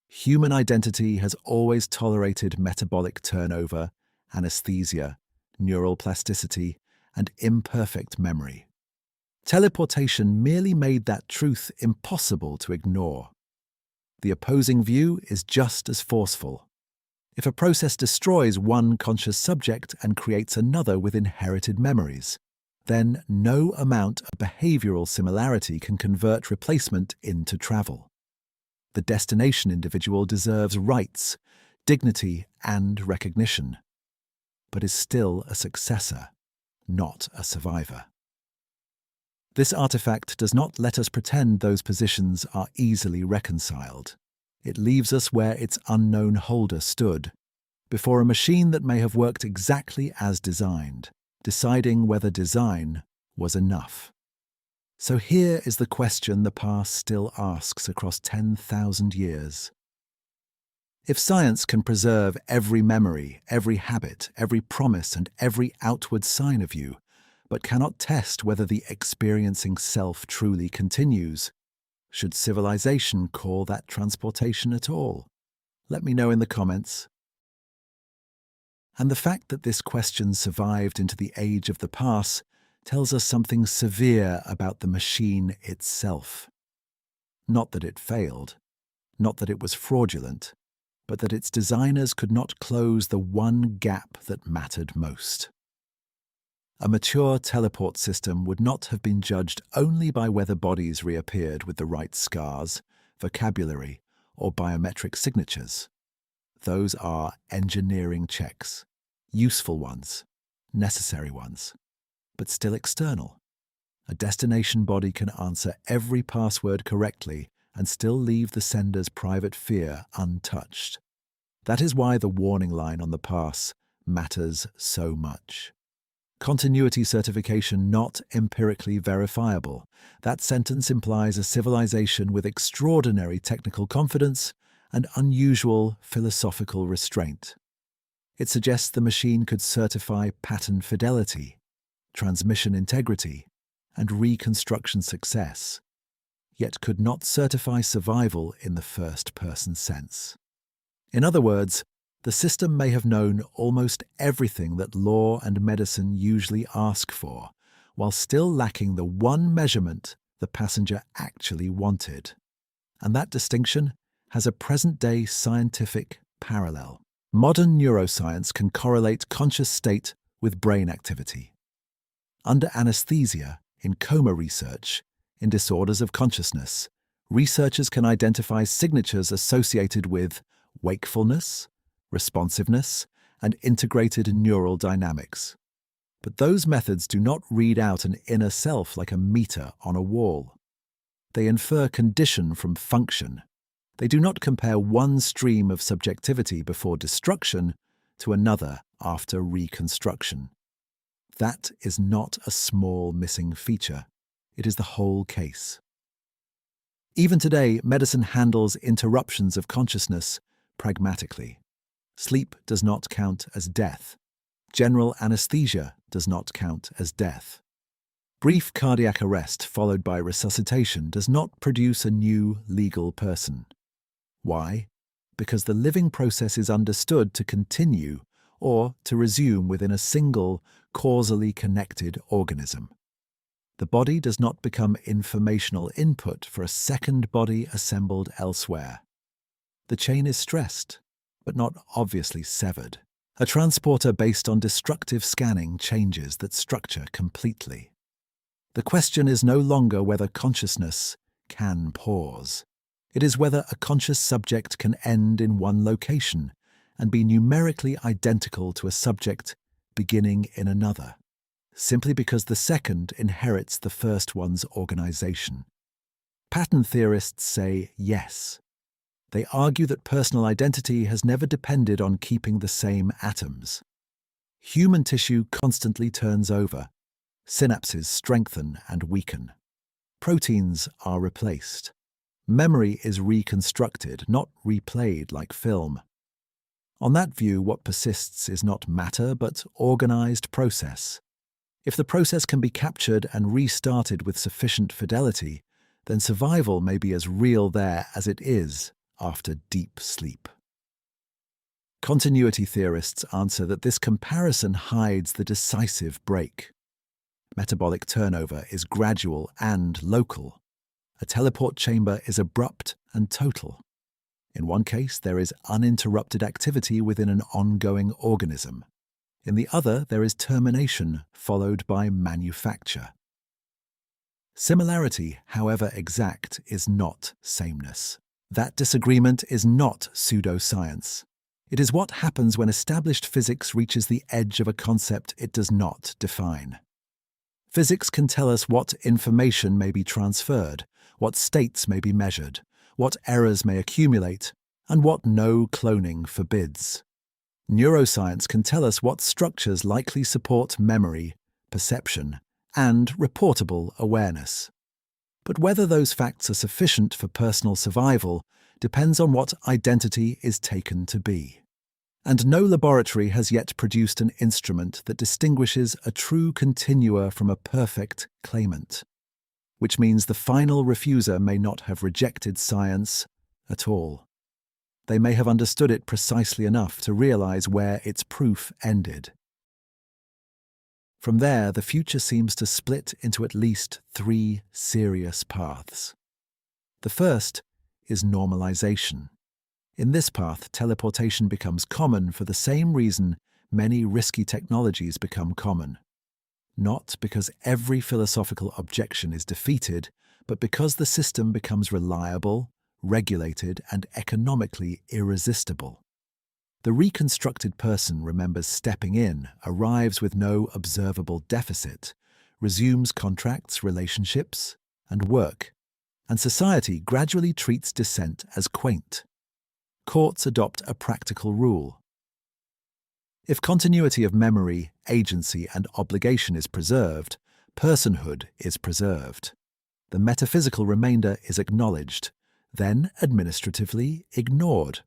Human identity has always tolerated metabolic turnover, anesthesia, neural plasticity, and imperfect memory. Teleportation merely made that truth impossible to ignore. The opposing view is just as forceful. If a process destroys one conscious subject and creates another with inherited memories, then no amount of behavioral similarity can convert replacement into travel. The destination individual deserves rights, dignity, and recognition, but is still a successor, not a survivor. This artifact does not let us pretend those positions are easily reconciled. It leaves us where its unknown holder stood, before a machine that may have worked exactly as designed, deciding whether design was enough. So here is the question the past still asks across 10,000 years. If science can preserve every memory, every habit, every promise, and every outward sign of you, but cannot test whether the experiencing self truly continues. Should civilization call that transportation at all? Let me know in the comments. And the fact that this question survived into the age of the past tells us something severe about the machine itself. Not that it failed, not that it was fraudulent, but that its designers could not close the one gap that mattered most. A mature teleport system would not have been judged only by whether bodies reappeared with the right scars, vocabulary, or biometric signatures. Those are engineering checks, useful ones, necessary ones, but still external. A destination body can answer every password correctly and still leave the sender's private fear untouched. That is why the warning line on the pass matters so much. Continuity certification not empirically verifiable. That sentence implies a civilization with extraordinary technical confidence and unusual philosophical restraint. It suggests the machine could certify pattern fidelity, transmission integrity, and reconstruction success, yet could not certify survival in the first-person sense. In other words, the system may have known almost everything that law and medicine usually ask for, while still lacking the one measurement the passenger actually wanted. And that distinction has a present-day scientific parallel. Modern neuroscience can correlate conscious state with brain activity. Under anesthesia, in coma research, in disorders of consciousness, researchers can identify signatures associated with wakefulness, responsiveness, and integrated neural dynamics. But those methods do not read out an inner self like a meter on a wall. They infer condition from function. They do not compare one stream of subjectivity before destruction to another after reconstruction. That is not a small missing feature. It is the whole case. Even today, medicine handles interruptions of consciousness pragmatically. Sleep does not count as death. General anesthesia does not count as death. Brief cardiac arrest followed by resuscitation does not produce a new legal person. Why? Because the living process is understood to continue or to resume within a single, causally connected organism. The body does not become informational input for a second body assembled elsewhere. The chain is stressed, but not obviously severed. A transporter based on destructive scanning changes that structure completely. The question is no longer whether consciousness can pause. It is whether a conscious subject can end in one location and be numerically identical to a subject beginning in another, simply because the second inherits the first one's organization. Pattern theorists say yes. They argue that personal identity has never depended on keeping the same atoms. Human tissue constantly turns over. Synapses strengthen and weaken. Proteins are replaced. Memory is reconstructed, not replayed like film. On that view, what persists is not matter, but organized process. If the process can be captured and restarted with sufficient fidelity, then survival may be as real there as it is after deep sleep. Continuity theorists answer that this comparison hides the decisive break. Metabolic turnover is gradual and local. A teleport chamber is abrupt and total. In one case, there is uninterrupted activity within an ongoing organism. In the other, there is termination followed by manufacture. Similarity, however exact, is not sameness. That disagreement is not pseudoscience. It is what happens when established physics reaches the edge of a concept it does not define. Physics can tell us what information may be transferred, what states may be measured, what errors may accumulate, and what no cloning forbids. Neuroscience can tell us what structures likely support memory, perception, and reportable awareness. But whether those facts are sufficient for personal survival depends on what identity is taken to be. And no laboratory has yet produced an instrument that distinguishes a true continua from a perfect claimant, which means the final refuser may not have rejected science at all. They may have understood it precisely enough to realize where its proof ended. From there, the future seems to split into at least three serious paths. The first is normalization. In this path, teleportation becomes common for the same reason many risky technologies become common. Not because every philosophical objection is defeated, but because the system becomes reliable, regulated, and economically irresistible. The reconstructed person remembers stepping in, arrives with no observable deficit, resumes contracts, relationships, and work, and society gradually treats dissent as quaint. Courts adopt a practical rule. If continuity of memory, agency, and obligation is preserved, personhood is preserved. The metaphysical remainder is acknowledged, then administratively ignored.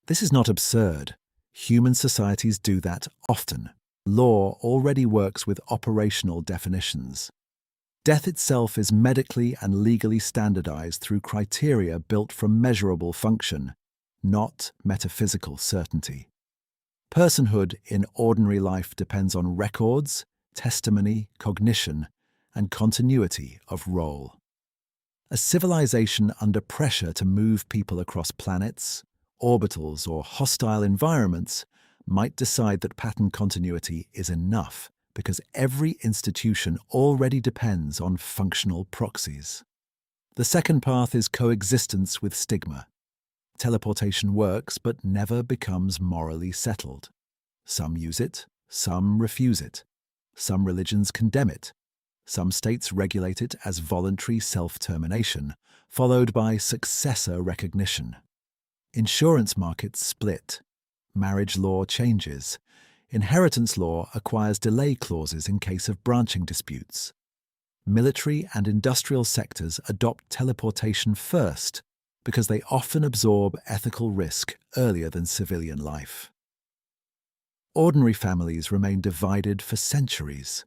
This is not absurd. Human societies do that often. Law already works with operational definitions. Death itself is medically and legally standardized through criteria built from measurable function, not metaphysical certainty. Personhood in ordinary life depends on records, testimony, cognition, and continuity of role. A civilization under pressure to move people across planets, orbitals, or hostile environments might decide that pattern continuity is enough because every institution already depends on functional proxies. The second path is coexistence with stigma. Teleportation works but never becomes morally settled. Some use it, some refuse it. Some religions condemn it. Some states regulate it as voluntary self-termination, followed by successor recognition. Insurance markets split. Marriage law changes. Inheritance law acquires delay clauses in case of branching disputes. Military and industrial sectors adopt teleportation first, because they often absorb ethical risk earlier than civilian life. Ordinary families remain divided for centuries.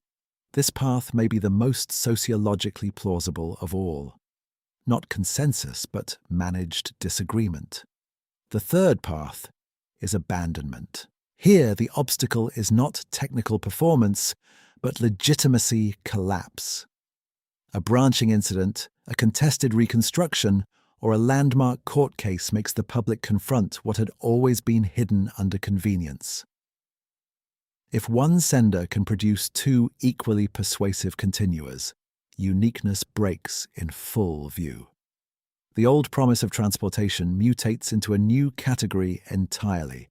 This path may be the most sociologically plausible of all. Not consensus, but managed disagreement. The third path is abandonment. Here, the obstacle is not technical performance, but legitimacy collapse. A branching incident, a contested reconstruction, or a landmark court case makes the public confront what had always been hidden under convenience. If one sender can produce two equally persuasive continuas, uniqueness breaks in full view. The old promise of transportation mutates into a new category entirely: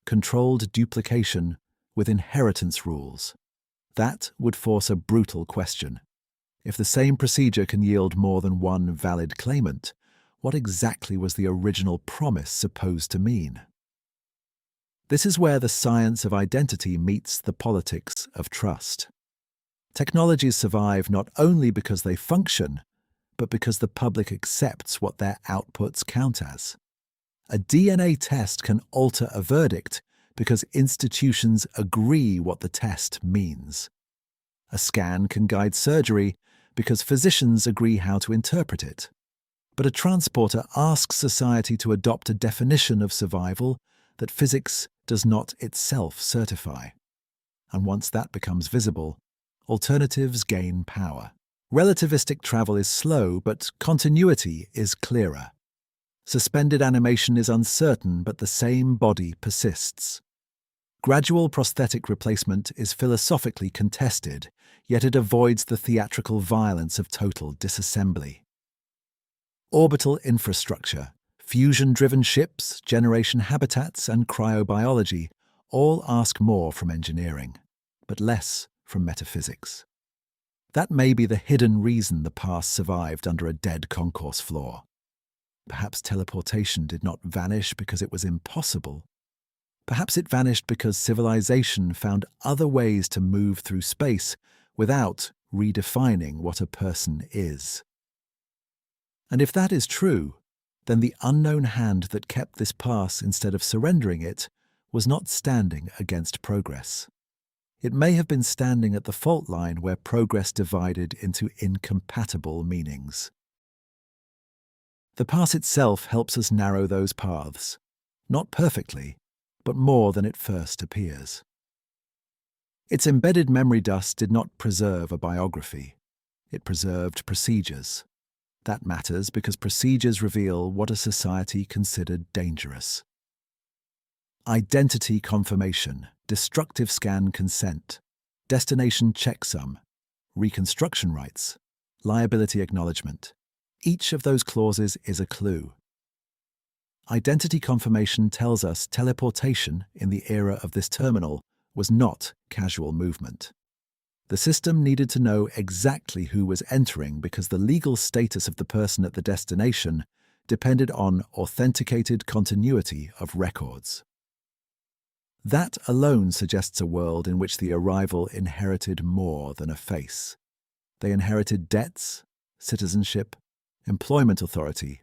controlled duplication with inheritance rules. That would force a brutal question. If the same procedure can yield more than one valid claimant, what exactly was the original promise supposed to mean? This is where the science of identity meets the politics of trust. Technologies survive not only because they function, but because the public accepts what their outputs count as. A DNA test can alter a verdict because institutions agree what the test means. A scan can guide surgery because physicians agree how to interpret it. But a transporter asks society to adopt a definition of survival that physics does not itself certify. And once that becomes visible, alternatives gain power. Relativistic travel is slow, but continuity is clearer. Suspended animation is uncertain, but the same body persists. Gradual prosthetic replacement is philosophically contested, yet it avoids the theatrical violence of total disassembly. Orbital infrastructure, fusion-driven ships, generation habitats, and cryobiology all ask more from engineering, but less from metaphysics. That may be the hidden reason the past survived under a dead concourse floor. Perhaps teleportation did not vanish because it was impossible. Perhaps it vanished because civilization found other ways to move through space without redefining what a person is. And if that is true, then the unknown hand that kept this pass instead of surrendering it was not standing against progress. It may have been standing at the fault line where progress divided into incompatible meanings. The pass itself helps us narrow those paths, not perfectly, but more than it first appears. Its embedded memory dust did not preserve a biography. It preserved procedures. That matters because procedures reveal what a society considered dangerous. Identity confirmation, destructive scan consent, destination checksum, reconstruction rights, liability acknowledgement. Each of those clauses is a clue. Identity confirmation tells us teleportation in the era of this terminal was not casual movement. The system needed to know exactly who was entering because the legal status of the person at the destination depended on authenticated continuity of records. That alone suggests a world in which the arrival inherited more than a face. They inherited debts, citizenship, employment authority,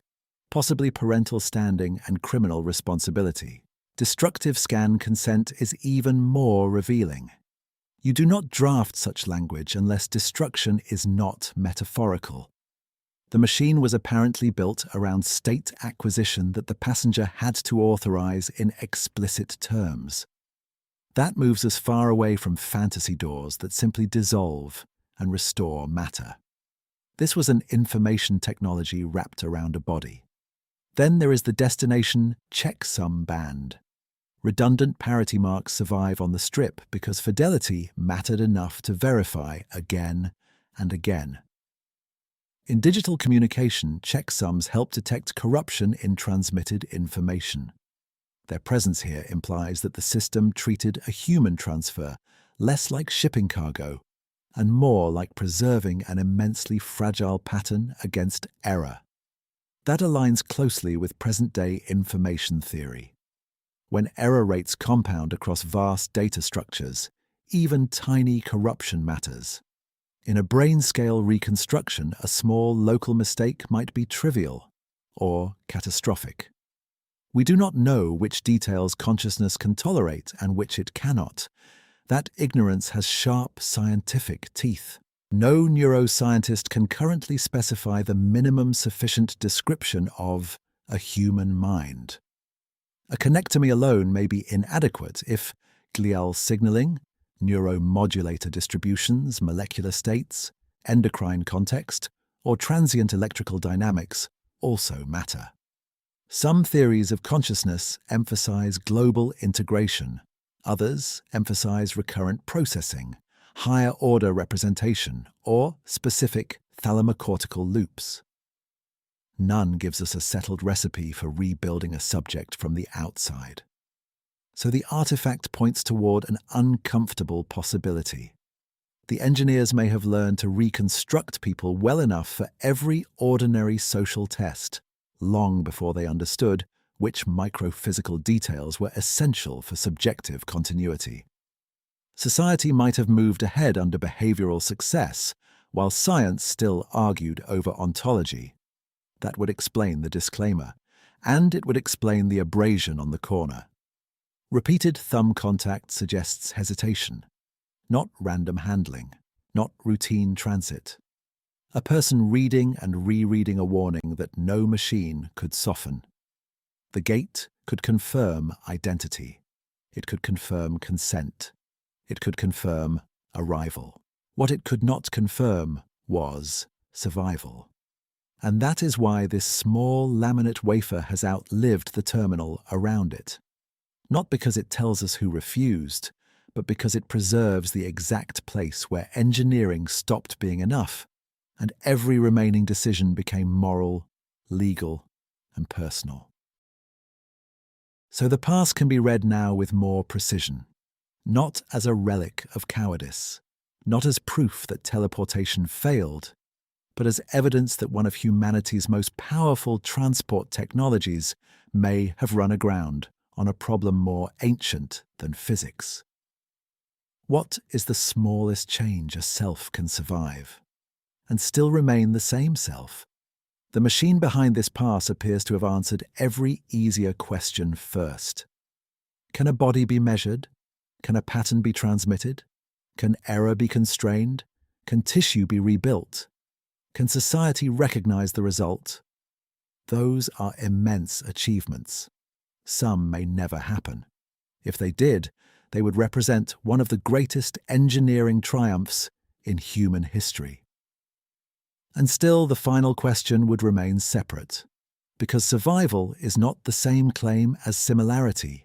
possibly parental standing and criminal responsibility. Destructive scan consent is even more revealing. You do not draft such language unless destruction is not metaphorical. The machine was apparently built around state acquisition that the passenger had to authorize in explicit terms. That moves us far away from fantasy doors that simply dissolve and restore matter. This was an information technology wrapped around a body. Then there is the destination checksum band. Redundant parity marks survive on the strip because fidelity mattered enough to verify again and again. In digital communication, checksums help detect corruption in transmitted information. Their presence here implies that the system treated a human transfer less like shipping cargo and more like preserving an immensely fragile pattern against error. That aligns closely with present-day information theory. When error rates compound across vast data structures, even tiny corruption matters. In a brain-scale reconstruction, a small local mistake might be trivial or catastrophic. We do not know which details consciousness can tolerate and which it cannot. That ignorance has sharp scientific teeth. No neuroscientist can currently specify the minimum sufficient description of a human mind. A connectomy alone may be inadequate if glial signaling, neuromodulator distributions, molecular states, endocrine context, or transient electrical dynamics also matter. Some theories of consciousness emphasize global integration. Others emphasize recurrent processing, higher-order representation, or specific thalamocortical loops. None gives us a settled recipe for rebuilding a subject from the outside. So the artifact points toward an uncomfortable possibility. The engineers may have learned to reconstruct people well enough for every ordinary social test, long before they understood which microphysical details were essential for subjective continuity. Society might have moved ahead under behavioral success, while science still argued over ontology. That would explain the disclaimer, and it would explain the abrasion on the corner. Repeated thumb contact suggests hesitation, not random handling, not routine transit. A person reading and rereading a warning that no machine could soften. The gate could confirm identity. It could confirm consent. It could confirm arrival. What it could not confirm was survival. And that is why this small laminate wafer has outlived the terminal around it. Not because it tells us who refused, but because it preserves the exact place where engineering stopped being enough, and every remaining decision became moral, legal, and personal. So the past can be read now with more precision, not as a relic of cowardice, not as proof that teleportation failed, but as evidence that one of humanity's most powerful transport technologies may have run aground on a problem more ancient than physics. What is the smallest change a self can survive and still remain the same self? The machine behind this pass appears to have answered every easier question first. Can a body be measured? Can a pattern be transmitted? Can error be constrained? Can tissue be rebuilt? Can society recognize the result? Those are immense achievements. Some may never happen. If they did, they would represent one of the greatest engineering triumphs in human history. And still, the final question would remain separate, because survival is not the same claim as similarity.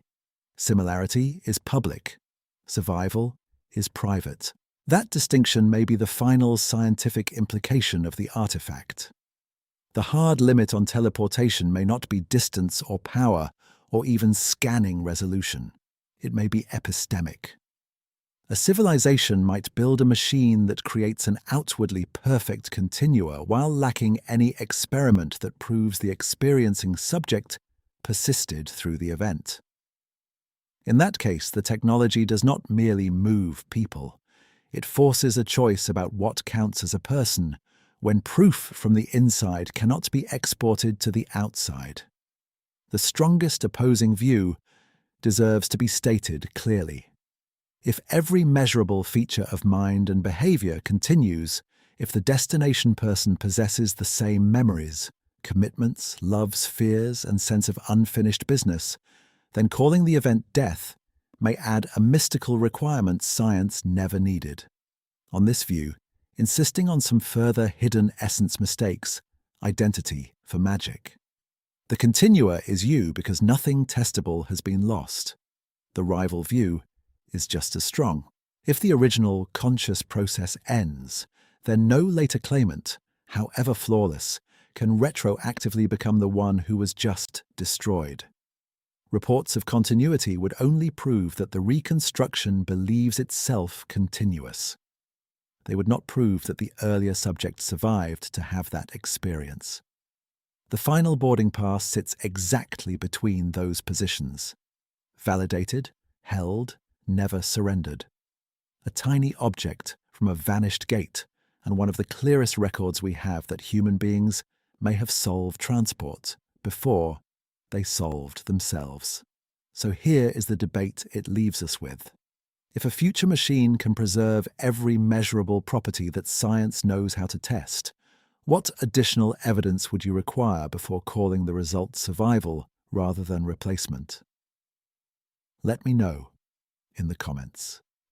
Similarity is public. Survival is private. That distinction may be the final scientific implication of the artifact. The hard limit on teleportation may not be distance or power, or even scanning resolution. It may be epistemic. A civilization might build a machine that creates an outwardly perfect continua while lacking any experiment that proves the experiencing subject persisted through the event. In that case, the technology does not merely move people. It forces a choice about what counts as a person, when proof from the inside cannot be exported to the outside. The strongest opposing view deserves to be stated clearly. If every measurable feature of mind and behavior continues, if the destination person possesses the same memories, commitments, loves, fears, and sense of unfinished business, then calling the event death may add a mystical requirement science never needed. On this view, insisting on some further hidden essence mistakes identity for magic. The continua is you because nothing testable has been lost. The rival view is just as strong. If the original conscious process ends, then no later claimant, however flawless, can retroactively become the one who was just destroyed. Reports of continuity would only prove that the reconstruction believes itself continuous. They would not prove that the earlier subject survived to have that experience. The final boarding pass sits exactly between those positions. Validated, held, never surrendered. A tiny object from a vanished gate, and one of the clearest records we have that human beings may have solved transport before they solved themselves. So here is the debate it leaves us with. If a future machine can preserve every measurable property that science knows how to test, what additional evidence would you require before calling the result survival rather than replacement? Let me know in the comments.